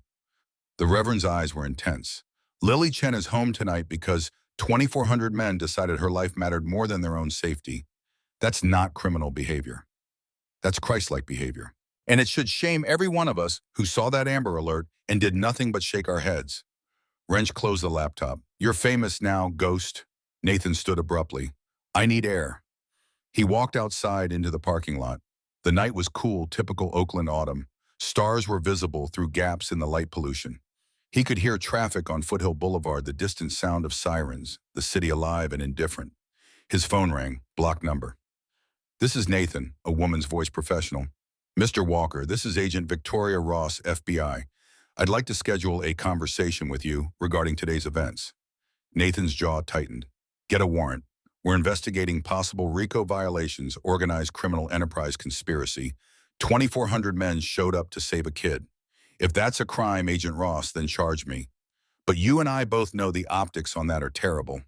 The Reverend's eyes were intense. Lily Chen is home tonight because 2,400 men decided her life mattered more than their own safety. That's not criminal behavior. That's Christ-like behavior. And it should shame every one of us who saw that Amber Alert and did nothing but shake our heads. Wrench closed the laptop. You're famous now, ghost. Nathan stood abruptly. I need air. He walked outside into the parking lot. The night was cool, typical Oakland autumn. Stars were visible through gaps in the light pollution. He could hear traffic on Foothill Boulevard, the distant sound of sirens, the city alive and indifferent. His phone rang, blocked number. This is Nathan, a woman's voice professional. Mr. Walker, this is Agent Victoria Ross, FBI. I'd like to schedule a conversation with you regarding today's events. Nathan's jaw tightened. Get a warrant. We're investigating possible RICO violations, organized criminal enterprise conspiracy. 2,400 men showed up to save a kid. If that's a crime, Agent Ross, then charge me. But you and I both know the optics on that are terrible.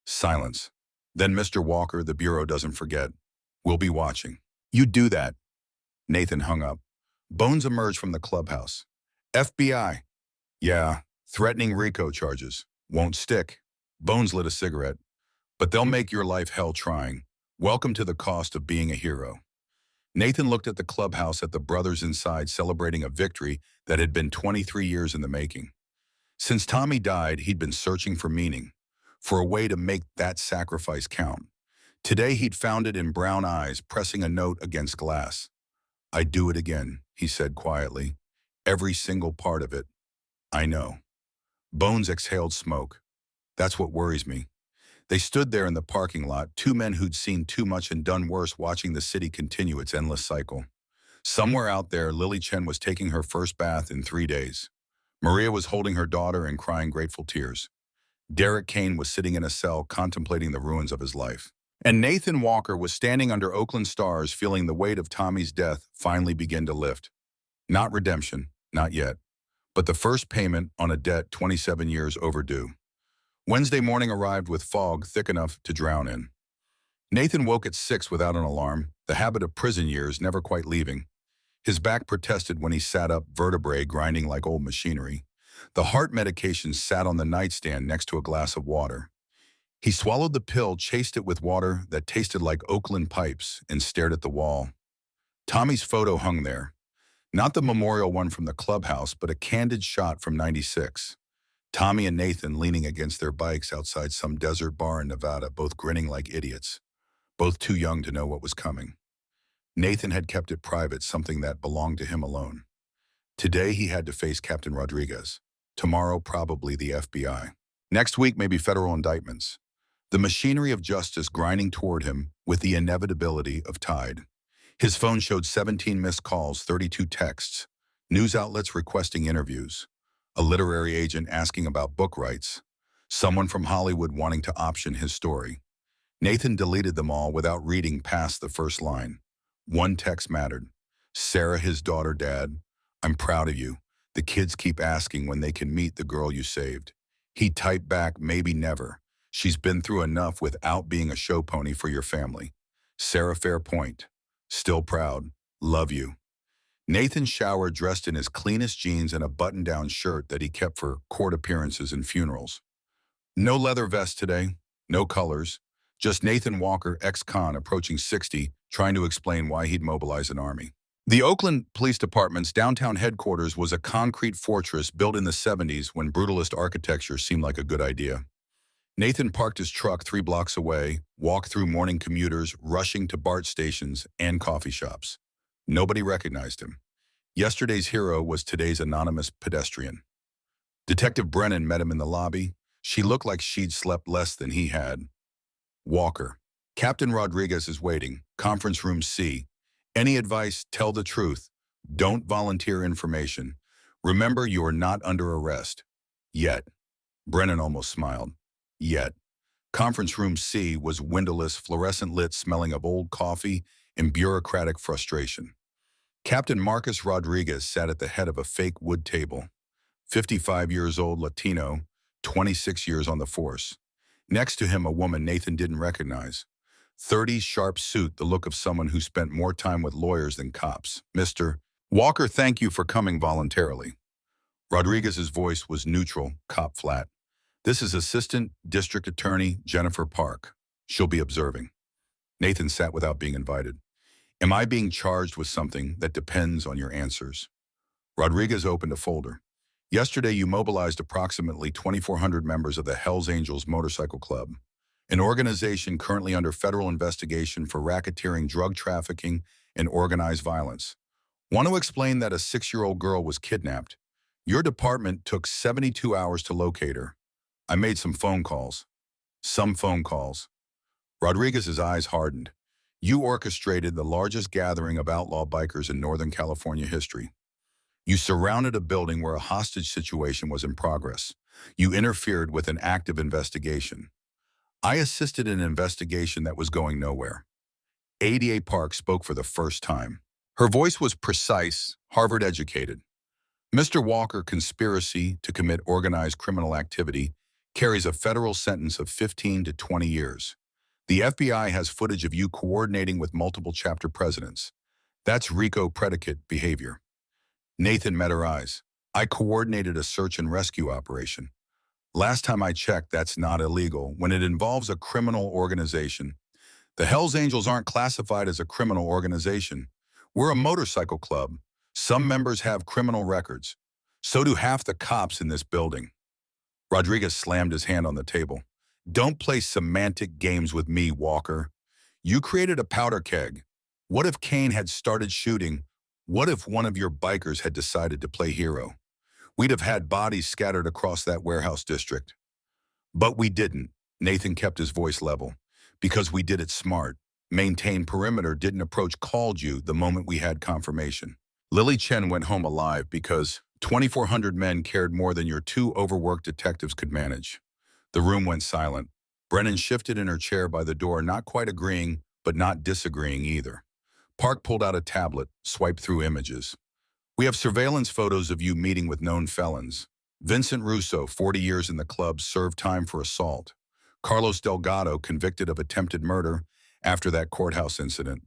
Silence. Then, Mr. Walker, the Bureau doesn't forget. We'll be watching. You do that. Nathan hung up. Bones emerged from the clubhouse. FBI. Yeah, threatening RICO charges. Won't stick. Bones lit a cigarette. But they'll make your life hell trying. Welcome to the cost of being a hero. Nathan looked at the clubhouse, at the brothers inside celebrating a victory that had been 23 years in the making. Since Tommy died, he'd been searching for meaning, for a way to make that sacrifice count. Today he'd found it in brown eyes, pressing a note against glass. I'd do it again, he said quietly. Every single part of it. I know. Bones exhaled smoke. That's what worries me. They stood there in the parking lot, two men who'd seen too much and done worse, watching the city continue its endless cycle. Somewhere out there, Lily Chen was taking her first bath in 3 days. Maria was holding her daughter and crying grateful tears. Derek Kane was sitting in a cell contemplating the ruins of his life. And Nathan Walker was standing under Oakland stars, feeling the weight of Tommy's death finally begin to lift. Not redemption, not yet, but the first payment on a debt 27 years overdue. Wednesday morning arrived with fog thick enough to drown in. Nathan woke at 6 without an alarm, the habit of prison years never quite leaving. His back protested when he sat up, vertebrae grinding like old machinery. The heart medication sat on the nightstand next to a glass of water. He swallowed the pill, chased it with water that tasted like Oakland pipes, and stared at the wall. Tommy's photo hung there. Not the memorial one from the clubhouse, but a candid shot from '96. Tommy and Nathan leaning against their bikes outside some desert bar in Nevada, both grinning like idiots, both too young to know what was coming. Nathan had kept it private, something that belonged to him alone. Today he had to face Captain Rodriguez. Tomorrow, probably the FBI. Next week, maybe federal indictments. The machinery of justice grinding toward him with the inevitability of tide. His phone showed 17 missed calls, 32 texts, news outlets requesting interviews, a literary agent asking about book rights, someone from Hollywood wanting to option his story. Nathan deleted them all without reading past the first line. One text mattered. Sarah, his daughter, Dad, I'm proud of you. The kids keep asking when they can meet the girl you saved. He typed back, maybe never. She's been through enough without being a show pony for your family. Sarah, fair point. Still proud. Love you. Nathan showered dressed in his cleanest jeans and a button-down shirt that he kept for court appearances and funerals. No leather vest today, no colors, just Nathan Walker, ex-con approaching 60, trying to explain why he'd mobilize an army. The Oakland Police Department's downtown headquarters was a concrete fortress built in the 70s when brutalist architecture seemed like a good idea. Nathan parked his truck 3 blocks away, walked through morning commuters rushing to BART stations and coffee shops. Nobody recognized him. Yesterday's hero was today's anonymous pedestrian. Detective Brennan met him in the lobby. She looked like she'd slept less than he had. Walker. Captain Rodriguez is waiting. Conference room C. Any advice? Tell the truth. Don't volunteer information. Remember, you are not under arrest. Yet. Brennan almost smiled. Yet. Conference room C was windowless, fluorescent lit, smelling of old coffee and bureaucratic frustration. Captain Marcus Rodriguez sat at the head of a fake wood table. 55 years old, Latino, 26 years on the force. Next to him, a woman Nathan didn't recognize. 30s, sharp suit, the look of someone who spent more time with lawyers than cops. Mr. Walker, thank you for coming voluntarily. Rodriguez's voice was neutral, cop flat. This is Assistant District Attorney Jennifer Park. She'll be observing. Nathan sat without being invited. Am I being charged with something that depends on your answers? Rodriguez opened a folder. Yesterday, you mobilized approximately 2,400 members of the Hells Angels Motorcycle Club, an organization currently under federal investigation for racketeering, drug trafficking, and organized violence. Want to explain that a 6-year-old girl was kidnapped? Your department took 72 hours to locate her. I made some phone calls. Some phone calls. Rodriguez's eyes hardened. You orchestrated the largest gathering of outlaw bikers in Northern California history. You surrounded a building where a hostage situation was in progress. You interfered with an active investigation. I assisted in an investigation that was going nowhere. ADA Park spoke for the first time. Her voice was precise, Harvard-educated. Mr. Walker, conspiracy to commit organized criminal activity carries a federal sentence of 15 to 20 years. The FBI has footage of you coordinating with multiple chapter presidents. That's RICO predicate behavior. Nathan met her eyes. I coordinated a search and rescue operation. Last time I checked, that's not illegal when it involves a criminal organization. The Hells Angels aren't classified as a criminal organization. We're a motorcycle club. Some members have criminal records. So do half the cops in this building. Rodriguez slammed his hand on the table. Don't play semantic games with me, Walker. You created a powder keg. What if Kane had started shooting? What if one of your bikers had decided to play hero? We'd have had bodies scattered across that warehouse district. But we didn't. Nathan kept his voice level. Because we did it smart. Maintained perimeter, didn't approach, called you the moment we had confirmation. Lily Chen went home alive because 2,400 men cared more than your 2 overworked detectives could manage. The room went silent. Brennan shifted in her chair by the door, not quite agreeing, but not disagreeing either. Park pulled out a tablet, swiped through images. We have surveillance photos of you meeting with known felons. Vincent Russo, 40 years in the club, served time for assault. Carlos Delgado, convicted of attempted murder after that courthouse incident.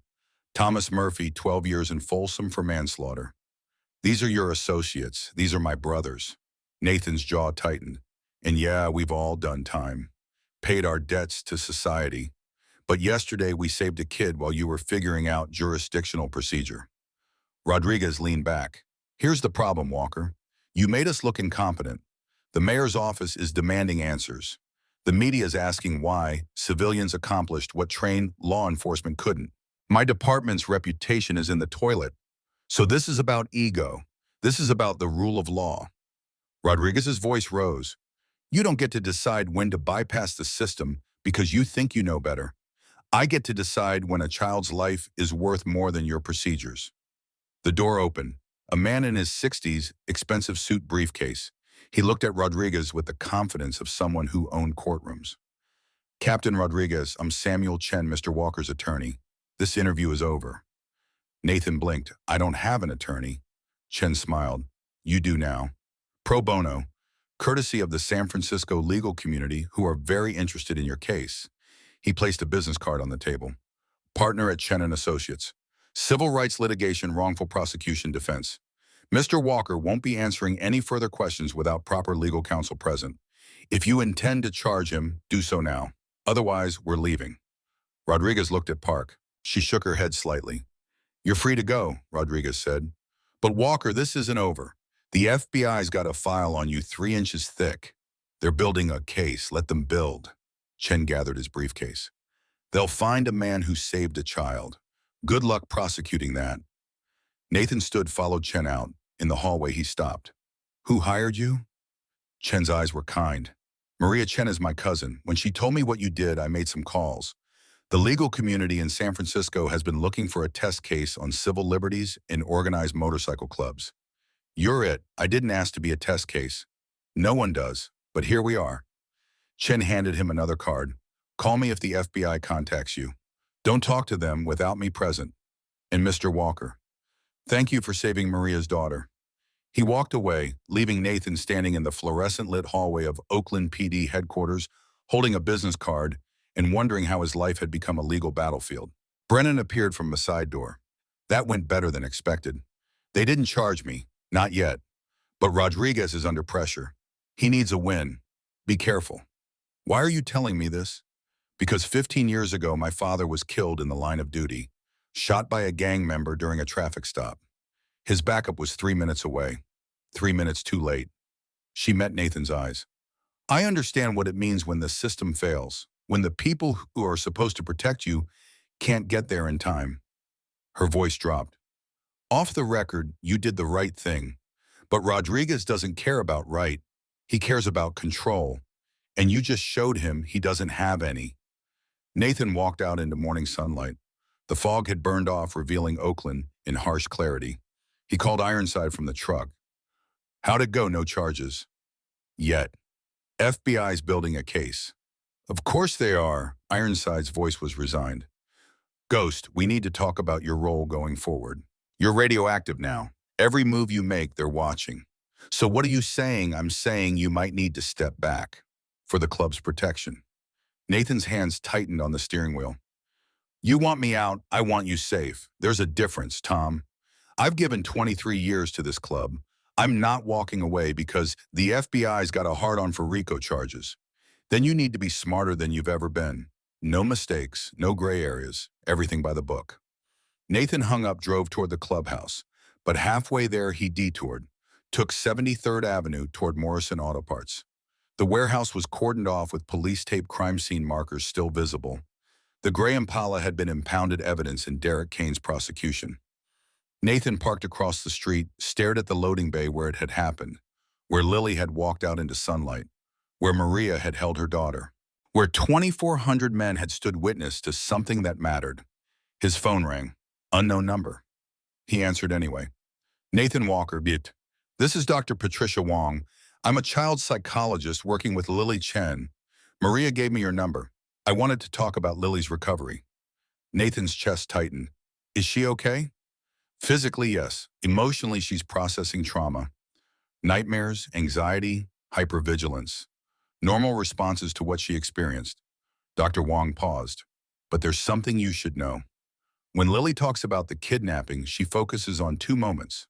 Thomas Murphy, 12 years in Folsom for manslaughter. These are your associates. These are my brothers. Nathan's jaw tightened. And yeah, we've all done time. Paid our debts to society. But yesterday we saved a kid while you were figuring out jurisdictional procedure. Rodriguez leaned back. Here's the problem, Walker. You made us look incompetent. The mayor's office is demanding answers. The media is asking why civilians accomplished what trained law enforcement couldn't. My department's reputation is in the toilet. So this is about ego. This is about the rule of law. Rodriguez's voice rose. You don't get to decide when to bypass the system because you think you know better. I get to decide when a child's life is worth more than your procedures. The door opened. A man in his 60s, expensive suit briefcase. He looked at Rodriguez with the confidence of someone who owned courtrooms. Captain Rodriguez, I'm Samuel Chen, Mr. Walker's attorney. This interview is over. Nathan blinked. I don't have an attorney. Chen smiled. You do now. Pro bono, courtesy of the San Francisco legal community who are very interested in your case. He placed a business card on the table. Partner at Chen & Associates. Civil rights litigation, wrongful prosecution, defense. Mr. Walker won't be answering any further questions without proper legal counsel present. If you intend to charge him, do so now. Otherwise, we're leaving. Rodriguez looked at Park. She shook her head slightly. You're free to go, Rodriguez said. But Walker, this isn't over. The FBI's got a file on you 3 inches thick. They're building a case. Let them build. Chen gathered his briefcase. They'll find a man who saved a child. Good luck prosecuting that. Nathan stood, followed Chen out. In the hallway, he stopped. Who hired you? Chen's eyes were kind. Maria Chen is my cousin. When she told me what you did, I made some calls. The legal community in San Francisco has been looking for a test case on civil liberties in organized motorcycle clubs. You're it. I didn't ask to be a test case. No one does, but here we are. Chen handed him another card. Call me if the FBI contacts you. Don't talk to them without me present. And Mr. Walker, thank you for saving Maria's daughter. He walked away, leaving Nathan standing in the fluorescent-lit hallway of Oakland PD headquarters, holding a business card and wondering how his life had become a legal battlefield. Brennan appeared from a side door. That went better than expected. They didn't charge me, not yet. But Rodriguez is under pressure. He needs a win. Be careful. Why are you telling me this? Because 15 years ago, my father was killed in the line of duty, shot by a gang member during a traffic stop. His backup was 3 minutes away. 3 minutes too late. She met Nathan's eyes. I understand what it means when the system fails, when the people who are supposed to protect you can't get there in time. Her voice dropped. Off the record, you did the right thing. But Rodriguez doesn't care about right. He cares about control. And you just showed him he doesn't have any. Nathan walked out into morning sunlight. The fog had burned off, revealing Oakland in harsh clarity. He called Ironside from the truck. How'd it go? No charges. Yet. FBI's building a case. Of course they are. Ironside's voice was resigned. Ghost, we need to talk about your role going forward. You're radioactive now. Every move you make, they're watching. So what are you saying? I'm saying you might need to step back. For the club's protection. Nathan's hands tightened on the steering wheel. You want me out, I want you safe. There's a difference, Tom. I've given 23 years to this club. I'm not walking away because the FBI's got a hard-on for RICO charges. Then you need to be smarter than you've ever been. No mistakes, no gray areas, everything by the book. Nathan hung up, drove toward the clubhouse, but halfway there he detoured, took 73rd Avenue toward Morrison Auto Parts. The warehouse was cordoned off with police-tape crime scene markers still visible. The gray Impala had been impounded evidence in Derek Kane's prosecution. Nathan parked across the street, stared at the loading bay where it had happened, where Lily had walked out into sunlight, where Maria had held her daughter, where 2,400 men had stood witness to something that mattered. His phone rang. Unknown number. He answered anyway. Nathan Walker, Bit. This is Dr. Patricia Wong. I'm a child psychologist working with Lily Chen. Maria gave me your number. I wanted to talk about Lily's recovery. Nathan's chest tightened. Is she okay? Physically, yes. Emotionally, she's processing trauma. Nightmares, anxiety, hypervigilance. Normal responses to what she experienced. Dr. Wong paused. But there's something you should know. When Lily talks about the kidnapping, she focuses on 2 moments.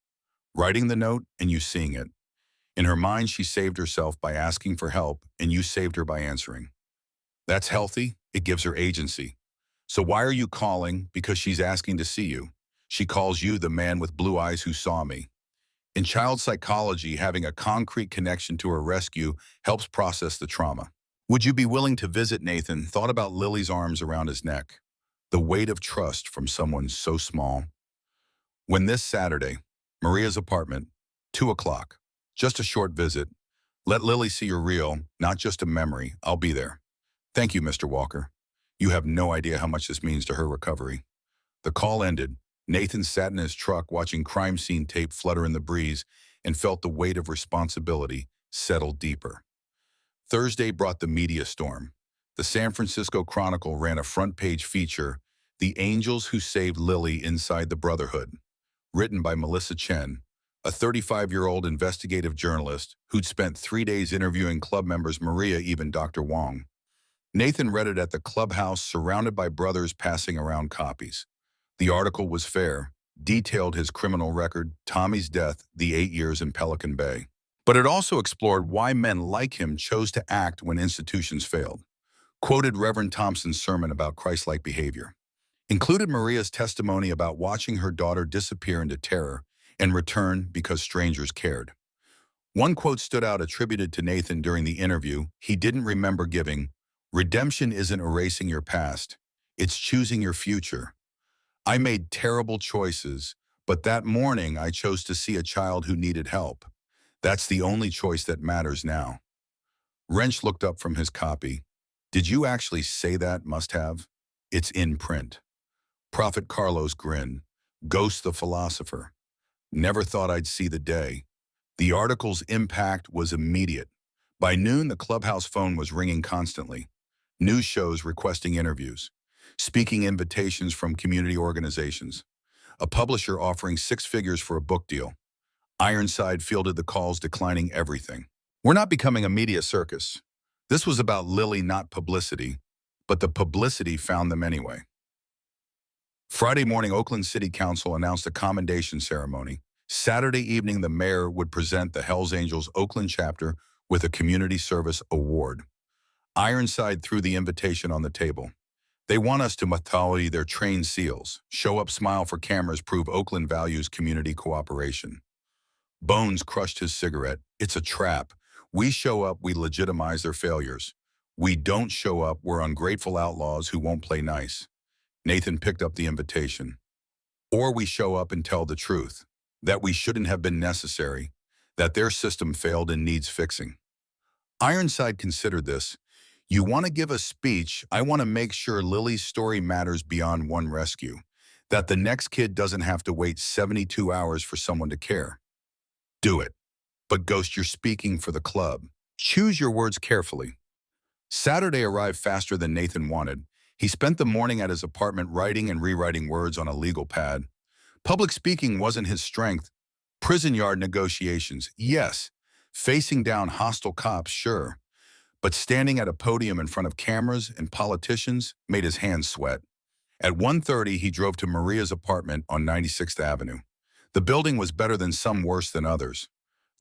Writing the note and you seeing it. In her mind, she saved herself by asking for help, and you saved her by answering. That's healthy. It gives her agency. So why are you calling? Because she's asking to see you. She calls you the man with blue eyes who saw me. In child psychology, having a concrete connection to her rescue helps process the trauma. Would you be willing to visit Nathan? Thought about Lily's arms around his neck. The weight of trust from someone so small. When this Saturday, Maria's apartment, 2 o'clock. Just a short visit. Let Lily see you're real, not just a memory. I'll be there. Thank you, Mr. Walker. You have no idea how much this means to her recovery. The call ended. Nathan sat in his truck watching crime scene tape flutter in the breeze and felt the weight of responsibility settle deeper. Thursday brought the media storm. The San Francisco Chronicle ran a front-page feature, The Angels Who Saved Lily Inside the Brotherhood, written by Melissa Chen, a 35-year-old investigative journalist who'd spent 3 days interviewing club members Maria, even Dr. Wong. Nathan read it at the clubhouse, surrounded by brothers passing around copies. The article was fair, detailed his criminal record, Tommy's death, the 8 years in Pelican Bay. But it also explored why men like him chose to act when institutions failed. Quoted Reverend Thompson's sermon about Christ-like behavior. Included Maria's testimony about watching her daughter disappear into terror and return because strangers cared. One quote stood out attributed to Nathan during the interview he didn't remember giving: "Redemption isn't erasing your past, it's choosing your future. I made terrible choices, but that morning I chose to see a child who needed help. That's the only choice that matters now." Wrench looked up from his copy. "Did you actually say that, must have? It's in print." Prophet Carlos grinned. "Ghost the philosopher. Never thought I'd see the day." The article's impact was immediate. By noon, the clubhouse phone was ringing constantly. News shows requesting interviews. Speaking invitations from community organizations. A publisher offering 6 figures for a book deal. Ironside fielded the calls declining everything. We're not becoming a media circus. This was about Lily, not publicity, but the publicity found them anyway. Friday morning, Oakland City Council announced a commendation ceremony. Saturday evening, the mayor would present the Hells Angels Oakland chapter with a community service award. Ironside threw the invitation on the table. "They want us to mathali their trained SEALs. Show up, smile for cameras, prove Oakland values community cooperation." Bones crushed his cigarette. "It's a trap. We show up, we legitimize their failures. We don't show up, we're ungrateful outlaws who won't play nice." Nathan picked up the invitation. "Or we show up and tell the truth, that we shouldn't have been necessary, that their system failed and needs fixing." Ironside considered this. "You want to give a speech, I want to make sure Lily's story matters beyond one rescue, that the next kid doesn't have to wait 72 hours for someone to care." "Do it. But Ghost, you're speaking for the club. Choose your words carefully." Saturday arrived faster than Nathan wanted. He spent the morning at his apartment writing and rewriting words on a legal pad. Public speaking wasn't his strength. Prison yard negotiations, yes. Facing down hostile cops, sure. But standing at a podium in front of cameras and politicians made his hands sweat. At 1:30, he drove to Maria's apartment on 96th Avenue. The building was better than some, worse than others.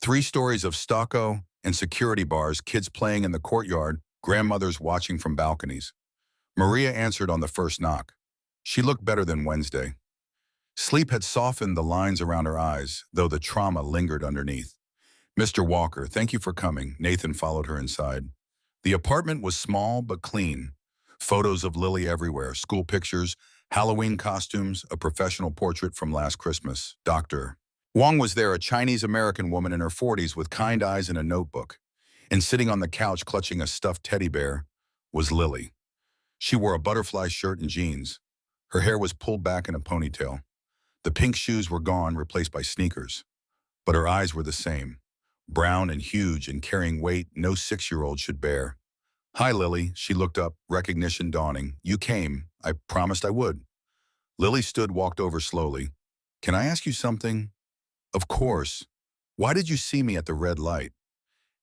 3 stories of stucco and security bars, kids playing in the courtyard, grandmothers watching from balconies. Maria answered on the first knock. She looked better than Wednesday. Sleep had softened the lines around her eyes, though the trauma lingered underneath. "Mr. Walker, thank you for coming." Nathan followed her inside. The apartment was small but clean. Photos of Lily everywhere, school pictures, Halloween costumes, a professional portrait from last Christmas. Dr. Wong was there, a Chinese-American woman in her 40s with kind eyes and a notebook. And sitting on the couch clutching a stuffed teddy bear was Lily. She wore a butterfly shirt and jeans. Her hair was pulled back in a ponytail. The pink shoes were gone, replaced by sneakers. But her eyes were the same, brown and huge and carrying weight no 6-year-old should bear. "Hi, Lily." She looked up, recognition dawning. "You came. I promised I would." Lily stood, walked over slowly. "Can I ask you something?" "Of course. Why did you see me at the red light?"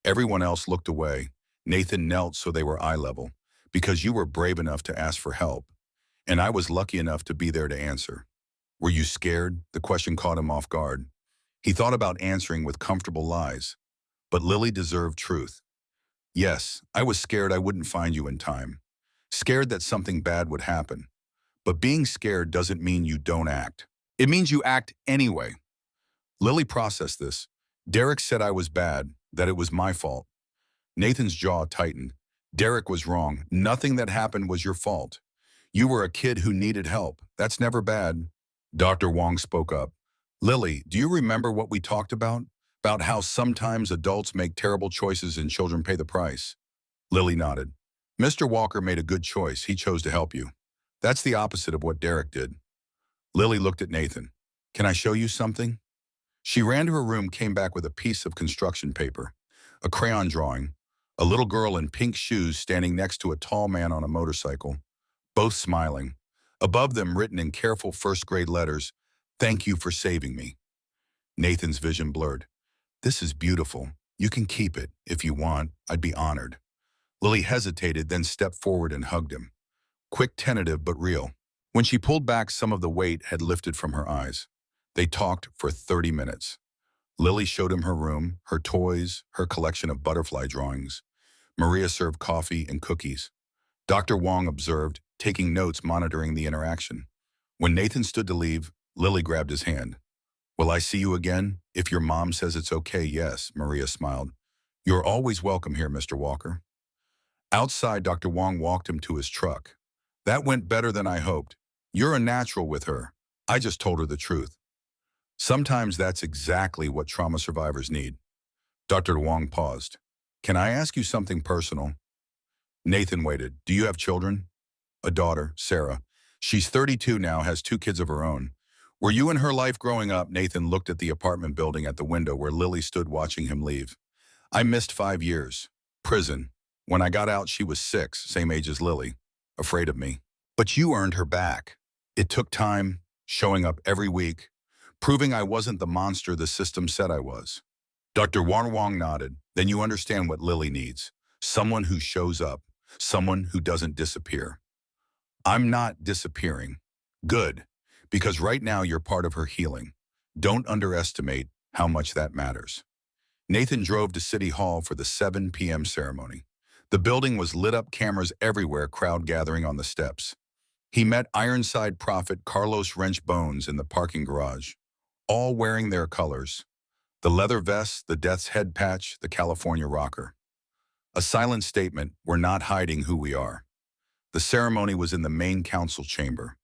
Everyone else looked away. Nathan knelt so they were eye level. "Because you were brave enough to ask for help. And I was lucky enough to be there to answer." "Were you scared?" The question caught him off guard. He thought about answering with comfortable lies. But Lily deserved truth. "Yes, I was scared I wouldn't find you in time. Scared that something bad would happen. But being scared doesn't mean you don't act. It means you act anyway." Lily processed this. "Derek said I was bad, that it was my fault." Nathan's jaw tightened. "Derek was wrong. Nothing that happened was your fault. You were a kid who needed help. That's never bad." Dr. Wong spoke up. "Lily, do you remember what we talked about? About how sometimes adults make terrible choices and children pay the price?" Lily nodded. "Mr. Walker made a good choice. He chose to help you. That's the opposite of what Derek did." Lily looked at Nathan. "Can I show you something?" She ran to her room, came back with a piece of construction paper, a crayon drawing, a little girl in pink shoes standing next to a tall man on a motorcycle, both smiling. Above them, written in careful first-grade letters, "Thank you for saving me." Nathan's vision blurred. "This is beautiful. You can keep it. If you want, I'd be honored." Lily hesitated, then stepped forward and hugged him. Quick, tentative, but real. When she pulled back, some of the weight had lifted from her eyes. They talked for 30 minutes. Lily showed him her room, her toys, her collection of butterfly drawings. Maria served coffee and cookies. Dr. Wong observed, taking notes, monitoring the interaction. When Nathan stood to leave, Lily grabbed his hand. "Will I see you again? If your mom says it's okay, yes," Maria smiled. "You're always welcome here, Mr. Walker." Outside, Dr. Wong walked him to his truck. "That went better than I hoped. You're a natural with her. I just told her the truth." Sometimes that's exactly what trauma survivors need. Dr. Wong paused. "Can I ask you something personal?" Nathan waited. "Do you have children?" "A daughter, Sarah. She's 32 now, has 2 kids of her own." "Were you in her life growing up?" Nathan looked at the apartment building at the window where Lily stood watching him leave. "I missed 5 years. Prison. When I got out, she was 6, same age as Lily. Afraid of me. But you earned her back. It took time, showing up every week, proving I wasn't the monster the system said I was." Dr. Wong nodded. "Then you understand what Lily needs. Someone who shows up. Someone who doesn't disappear." "I'm not disappearing." "Good. Because right now you're part of her healing. Don't underestimate how much that matters." Nathan drove to City Hall for the 7 p.m. ceremony. The building was lit up, cameras everywhere, crowd gathering on the steps. He met Ironside prophet Carlos Wrench Bones in the parking garage, all wearing their colors. The leather vest, the death's head patch, the California rocker. A silent statement: we're not hiding who we are. The ceremony was in the main council chamber,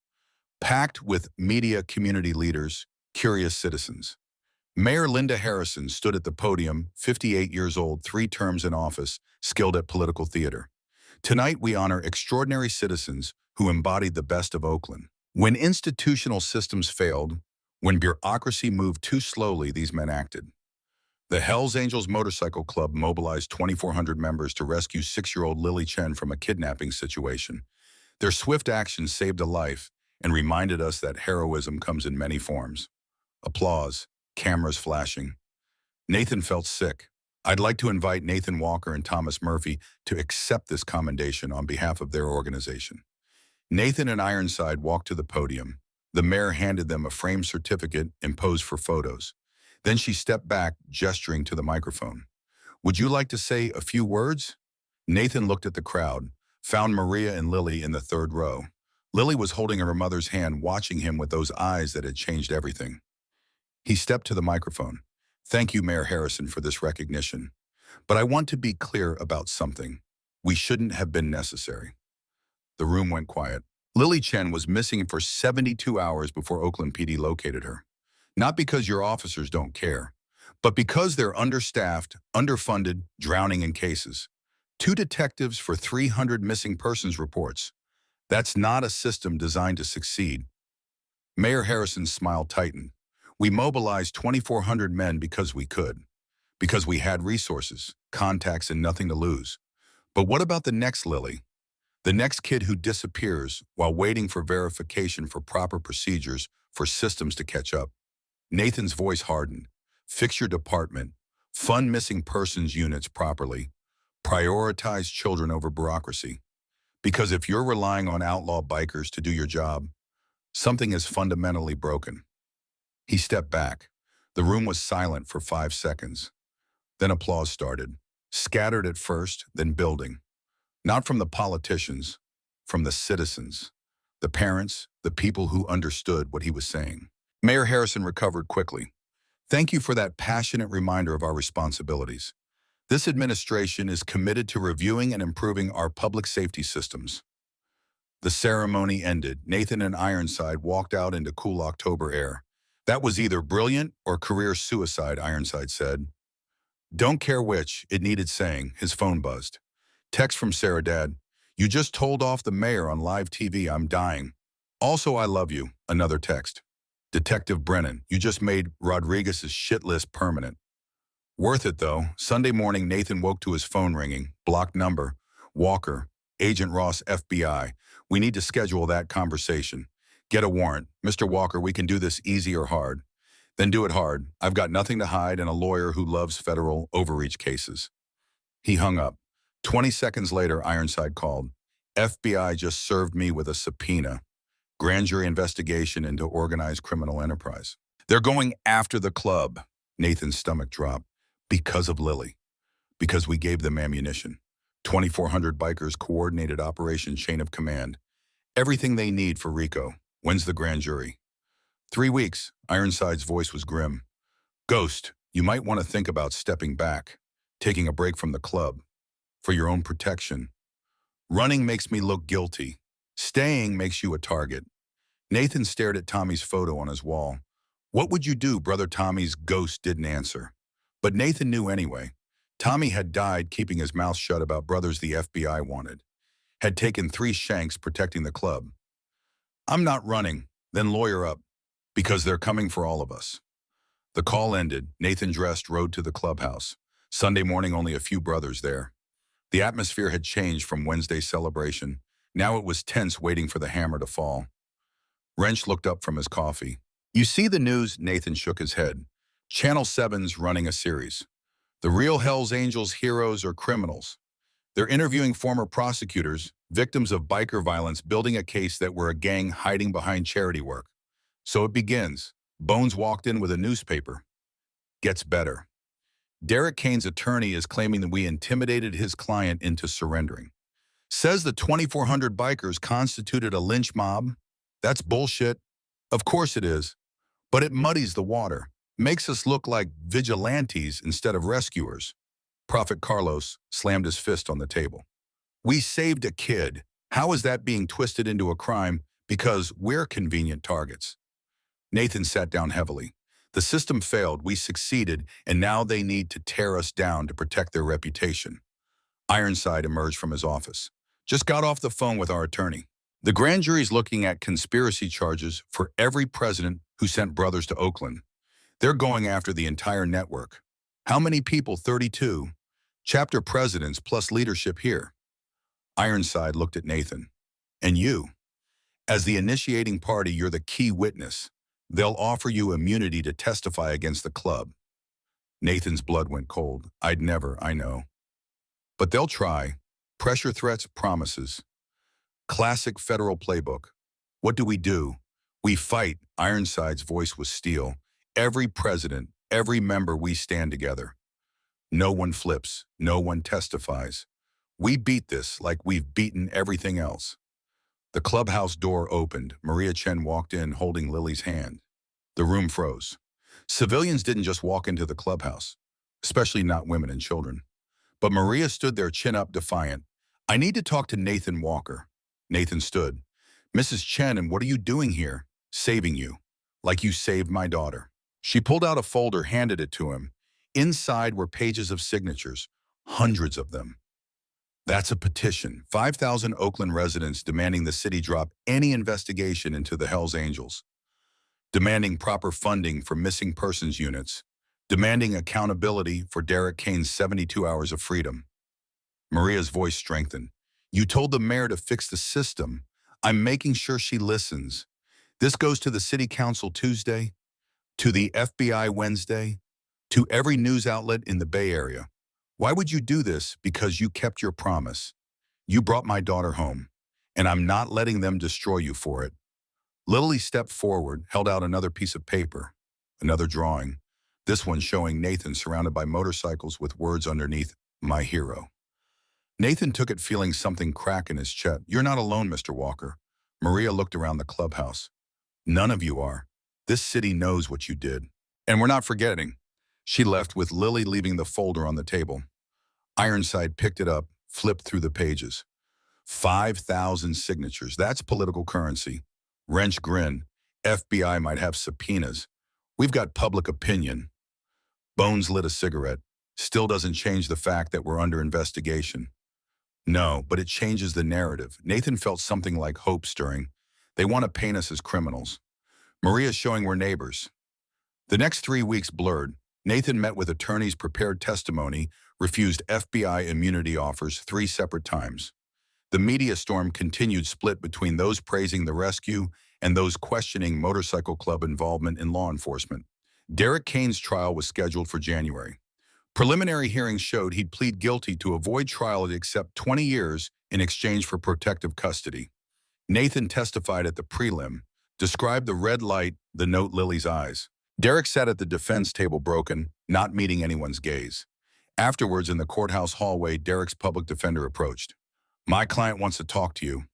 packed with media, community leaders, curious citizens. Mayor Linda Harrison stood at the podium, 58 years old, 3 terms in office, skilled at political theater. "Tonight we honor extraordinary citizens who embodied the best of Oakland. When institutional systems failed, when bureaucracy moved too slowly, these men acted." The Hells Angels Motorcycle Club mobilized 2,400 members to rescue 6-year-old Lily Chen from a kidnapping situation. Their swift action saved a life and reminded us that heroism comes in many forms. Applause, cameras flashing. Nathan felt sick. I'd like to invite Nathan Walker and Thomas Murphy to accept this commendation on behalf of their organization. Nathan and Ironside walked to the podium. The mayor handed them a framed certificate and posed for photos. Then she stepped back, gesturing to the microphone. "Would you like to say a few words?" Nathan looked at the crowd, found Maria and Lily in the 3rd row. Lily was holding her mother's hand, watching him with those eyes that had changed everything. He stepped to the microphone. "Thank you, Mayor Harrison, for this recognition. But I want to be clear about something. We shouldn't have been necessary." The room went quiet. Lily Chen was missing for 72 hours before Oakland PD located her. Not because your officers don't care, but because they're understaffed, underfunded, drowning in cases. 2 detectives for 300 missing persons reports. That's not a system designed to succeed. Mayor Harrison's smile tightened. "We mobilized 2,400 men because we could. Because we had resources, contacts, and nothing to lose. But what about the next Lily? The next kid who disappears while waiting for verification, for proper procedures, for systems to catch up?" Nathan's voice hardened. "Fix your department. Fund missing persons units properly. Prioritize children over bureaucracy. Because if you're relying on outlaw bikers to do your job, something is fundamentally broken." He stepped back. The room was silent for 5 seconds. Then applause started. Scattered at first, then building. Not from the politicians, from the citizens, the parents, the people who understood what he was saying. Mayor Harrison recovered quickly. "Thank you for that passionate reminder of our responsibilities. This administration is committed to reviewing and improving our public safety systems." The ceremony ended. Nathan and Ironside walked out into cool October air. "That was either brilliant or career suicide," Ironside said. "Don't care which," it needed saying. His phone buzzed. Text from Sarah: "Dad, you just told off the mayor on live TV. I'm dying. Also, I love you." Another text. "Detective Brennan, you just made Rodriguez's shit list permanent." Worth it, though. Sunday morning, Nathan woke to his phone ringing. Blocked number. "Walker, Agent Ross, FBI. We need to schedule that conversation. Get a warrant. Mr. Walker, we can do this easy or hard." "Then do it hard. I've got nothing to hide and a lawyer who loves federal overreach cases." He hung up. 20 seconds later, Ironside called. "FBI just served me with a subpoena. Grand jury investigation into organized criminal enterprise. They're going after the club. Nathan's stomach dropped. Because of Lily. Because we gave them ammunition. 2,400 bikers coordinated Operation Chain of Command. Everything they need for Rico. When's the grand jury? 3 weeks. Ironside's voice was grim. Ghost, you might want to think about stepping back, taking a break from the club, for your own protection. Running makes me look guilty. Staying makes you a target. Nathan stared at Tommy's photo on his wall. What would you do? Brother Tommy's ghost didn't answer. But Nathan knew anyway. Tommy had died keeping his mouth shut about brothers the FBI wanted. Had taken 3 shanks protecting the club. I'm not running, then lawyer up, because they're coming for all of us. The call ended. Nathan dressed, rode to the clubhouse. Sunday morning, only a few brothers there. The atmosphere had changed from Wednesday's celebration. Now it was tense, waiting for the hammer to fall. Wrench looked up from his coffee. You see the news? Nathan shook his head. Channel 7's running a series. The real Hells Angels heroes or criminals. They're interviewing former prosecutors, victims of biker violence, building a case that we're a gang hiding behind charity work. So it begins. Bones walked in with a newspaper. Gets better. Derek Kane's attorney is claiming that we intimidated his client into surrendering. Says the 2,400 bikers constituted a lynch mob. That's bullshit. Of course it is. But it muddies the water. Makes us look like vigilantes instead of rescuers. Prophet Carlos slammed his fist on the table. We saved a kid. How is that being twisted into a crime because we're convenient targets? Nathan sat down heavily. The system failed, we succeeded, and now they need to tear us down to protect their reputation. Ironside emerged from his office. Just got off the phone with our attorney. The grand jury's looking at conspiracy charges for every president who sent brothers to Oakland. They're going after the entire network. How many people? 32. Chapter presidents plus leadership here. Ironside looked at Nathan. And you? As the initiating party, you're the key witness. They'll offer you immunity to testify against the club. Nathan's blood went cold. I'd never, I know. But they'll try. Pressure, threats, promises. Classic federal playbook. What do? We fight. Ironside's voice was steel. Every president, every member, we stand together. No one flips. No one testifies. We beat this like we've beaten everything else. The clubhouse door opened. Maria Chen walked in holding Lily's hand. The room froze. Civilians didn't just walk into the clubhouse, especially not women and children. But Maria stood there, chin up, defiant. I need to talk to Nathan Walker. Nathan stood. Mrs. Chen, and what are you doing here? Saving you. Like you saved my daughter. She pulled out a folder, handed it to him. Inside were pages of signatures, hundreds of them. That's a petition. 5,000 Oakland residents demanding the city drop any investigation into the Hells Angels. Demanding proper funding for missing persons units. Demanding accountability for Derek Kane's 72 hours of freedom. Maria's voice strengthened. You told the mayor to fix the system. I'm making sure she listens. This goes to the city council Tuesday, to the FBI Wednesday, to every news outlet in the Bay Area. Why would you do this? Because you kept your promise. You brought my daughter home, and I'm not letting them destroy you for it. Lily stepped forward, held out another piece of paper, another drawing, this one showing Nathan surrounded by motorcycles with words underneath, my hero. Nathan took it, feeling something crack in his chest. You're not alone, Mr. Walker. Maria looked around the clubhouse. None of you are. This city knows what you did. And we're not forgetting. She left with Lily leaving the folder on the table. Ironside picked it up, flipped through the pages. 5,000 signatures. That's political currency. Wrench grinned. FBI might have subpoenas. We've got public opinion. Bones lit a cigarette. Still doesn't change the fact that we're under investigation. No, but it changes the narrative. Nathan felt something like hope stirring. They want to paint us as criminals. Maria's showing we're neighbors. The next 3 weeks blurred. Nathan met with attorneys, prepared testimony, refused FBI immunity offers 3 separate times. The media storm continued, split between those praising the rescue and those questioning motorcycle club involvement in law enforcement. Derek Kane's trial was scheduled for January. Preliminary hearings showed he'd plead guilty to avoid trial and accept 20 years in exchange for protective custody. Nathan testified at the prelim, described the red light, the note Lily's eyes. Derek sat at the defense table broken, not meeting anyone's gaze. Afterwards, in the courthouse hallway, Derek's public defender approached. "My client wants to talk to you."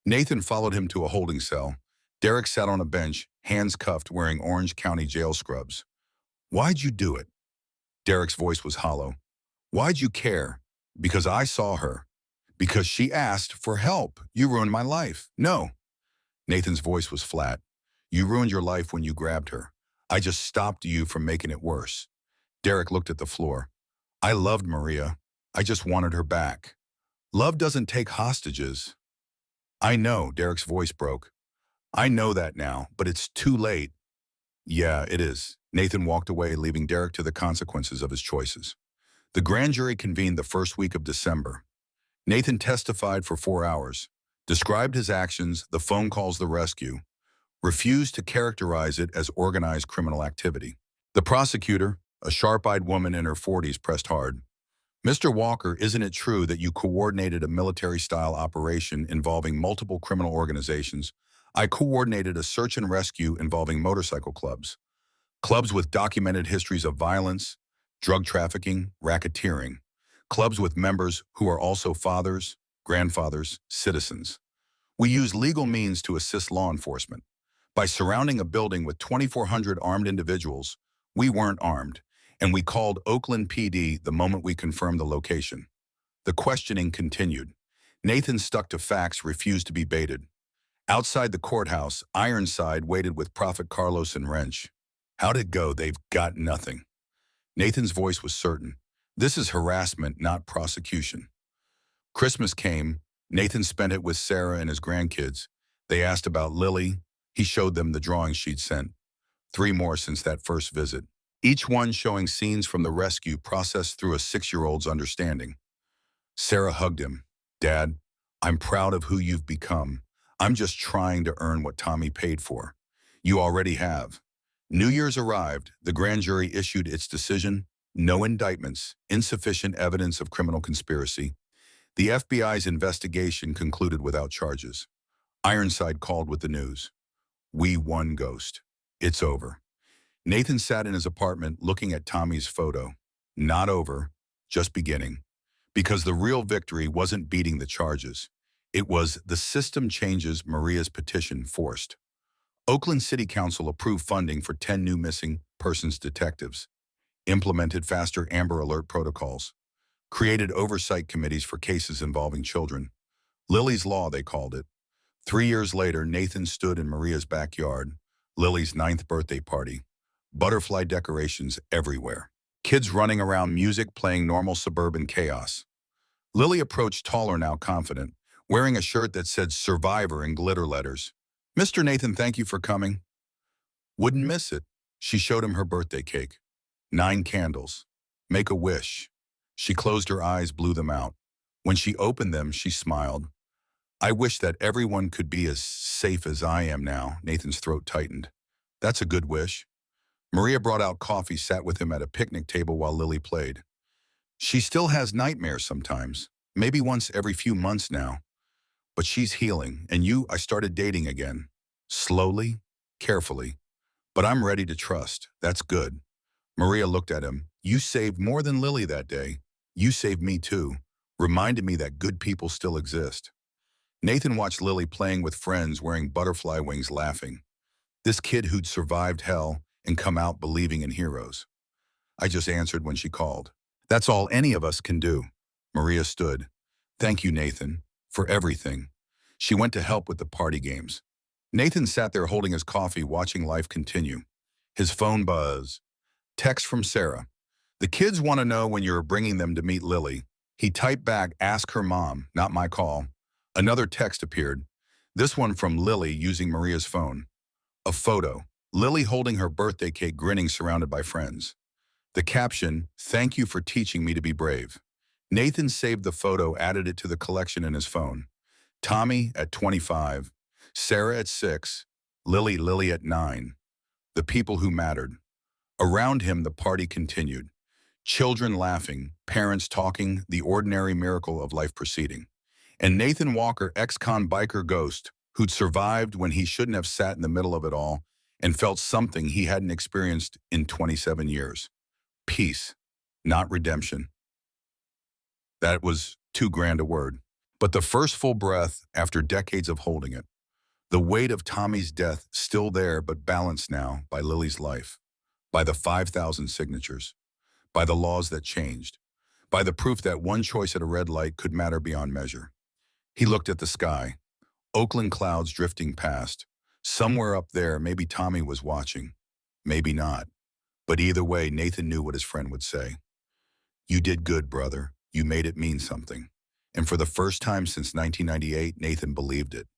Nathan followed him to a holding cell. Derek sat on a bench, hands cuffed, wearing Orange County jail scrubs. "Why'd you do it?" Derek's voice was hollow. "Why'd you care?" "Because I saw her." "Because she asked for help. You ruined my life." "No." Nathan's voice was flat. "You ruined your life when you grabbed her. I just stopped you from making it worse." Derek looked at the floor. "I loved Maria. I just wanted her back. Love doesn't take hostages." "I know," Derek's voice broke. "I know that now, but it's too late." "Yeah, it is." Nathan walked away, leaving Derek to the consequences of his choices. The grand jury convened the first week of December. Nathan testified for 4 hours, described his actions, the phone calls, the rescue, refused to characterize it as organized criminal activity. The prosecutor, a sharp-eyed woman in her 40s, pressed hard. "Mr. Walker, isn't it true that you coordinated a military-style operation involving multiple criminal organizations?" "I coordinated a search and rescue involving motorcycle clubs. Clubs with documented histories of violence, drug trafficking, racketeering. Clubs with members who are also fathers, grandfathers, citizens. We used legal means to assist law enforcement. By surrounding a building with 2,400 armed individuals, we weren't armed, and we called Oakland PD the moment we confirmed the location." The questioning continued. Nathan stuck to facts, refused to be baited. Outside the courthouse, Ironside waited with Prophet Carlos and Wrench. "How'd it go?" "They've got nothing." Nathan's voice was certain. "This is harassment, not prosecution." Christmas came. Nathan spent it with Sarah and his grandkids. They asked about Lily. He showed them the drawings she'd sent. 3 more since that first visit. Each one showing scenes from the rescue processed through a 6-year-old's understanding. Sarah hugged him. "Dad, I'm proud of who you've become. I'm just trying to earn what Tommy paid for. You already have." New Year's arrived. The grand jury issued its decision. No indictments, insufficient evidence of criminal conspiracy. The FBI's investigation concluded without charges. Ironside called with the news. "We won, Ghost. It's over." Nathan sat in his apartment looking at Tommy's photo. Not over, just beginning. Because the real victory wasn't beating the charges. It was the system changes Maria's petition forced. Oakland City Council approved funding for 10 new missing persons detectives, implemented faster Amber Alert protocols, created oversight committees for cases involving children. Lily's Law, they called it. 3 years later, Nathan stood in Maria's backyard, Lily's 9th birthday party. Butterfly decorations everywhere. Kids running around, music playing, normal suburban chaos. Lily approached, taller now, confident, wearing a shirt that said Survivor in glitter letters. "Mr. Nathan, thank you for coming." "Wouldn't miss it." She showed him her birthday cake. 9 candles. "Make a wish." She closed her eyes, blew them out. When she opened them, she smiled. "I wish that everyone could be as safe as I am now." Nathan's throat tightened. "That's a good wish." Maria brought out coffee, sat with him at a picnic table while Lily played. "She still has nightmares sometimes, maybe once every few months now. But she's healing, and I started dating again. Slowly, carefully. But I'm ready to trust. That's good." Maria looked at him. "You saved more than Lily that day. You saved me too. Reminded me that good people still exist." Nathan watched Lily playing with friends, wearing butterfly wings, laughing. This kid who'd survived hell and come out believing in heroes. "I just answered when she called. That's all any of us can do." Maria stood. "Thank you, Nathan, for everything." She went to help with the party games. Nathan sat there holding his coffee, watching life continue. His phone buzzed. Text from Sarah. "The kids want to know when you're bringing them to meet Lily." He typed back, "Ask her mom, not my call." Another text appeared. This one from Lily using Maria's phone. A photo. Lily holding her birthday cake, grinning, surrounded by friends. The caption, "Thank you for teaching me to be brave." Nathan saved the photo, added it to the collection in his phone. Tommy at 25, Sarah at 6, Lily at 9. The people who mattered. Around him, the party continued. Children laughing, parents talking, the ordinary miracle of life proceeding. And Nathan Walker, ex-con biker ghost, who'd survived when he shouldn't have sat in the middle of it all and felt something he hadn't experienced in 27 years. Peace, not redemption. That was too grand a word. But the first full breath after decades of holding it, the weight of Tommy's death still there but balanced now by Lily's life, by the 5,000 signatures, by the laws that changed, by the proof that one choice at a red light could matter beyond measure. He looked at the sky, Oakland clouds drifting past. Somewhere up there, maybe Tommy was watching, maybe not. But either way, Nathan knew what his friend would say. You did good, brother. You made it mean something. And for the first time since 1998, Nathan believed it.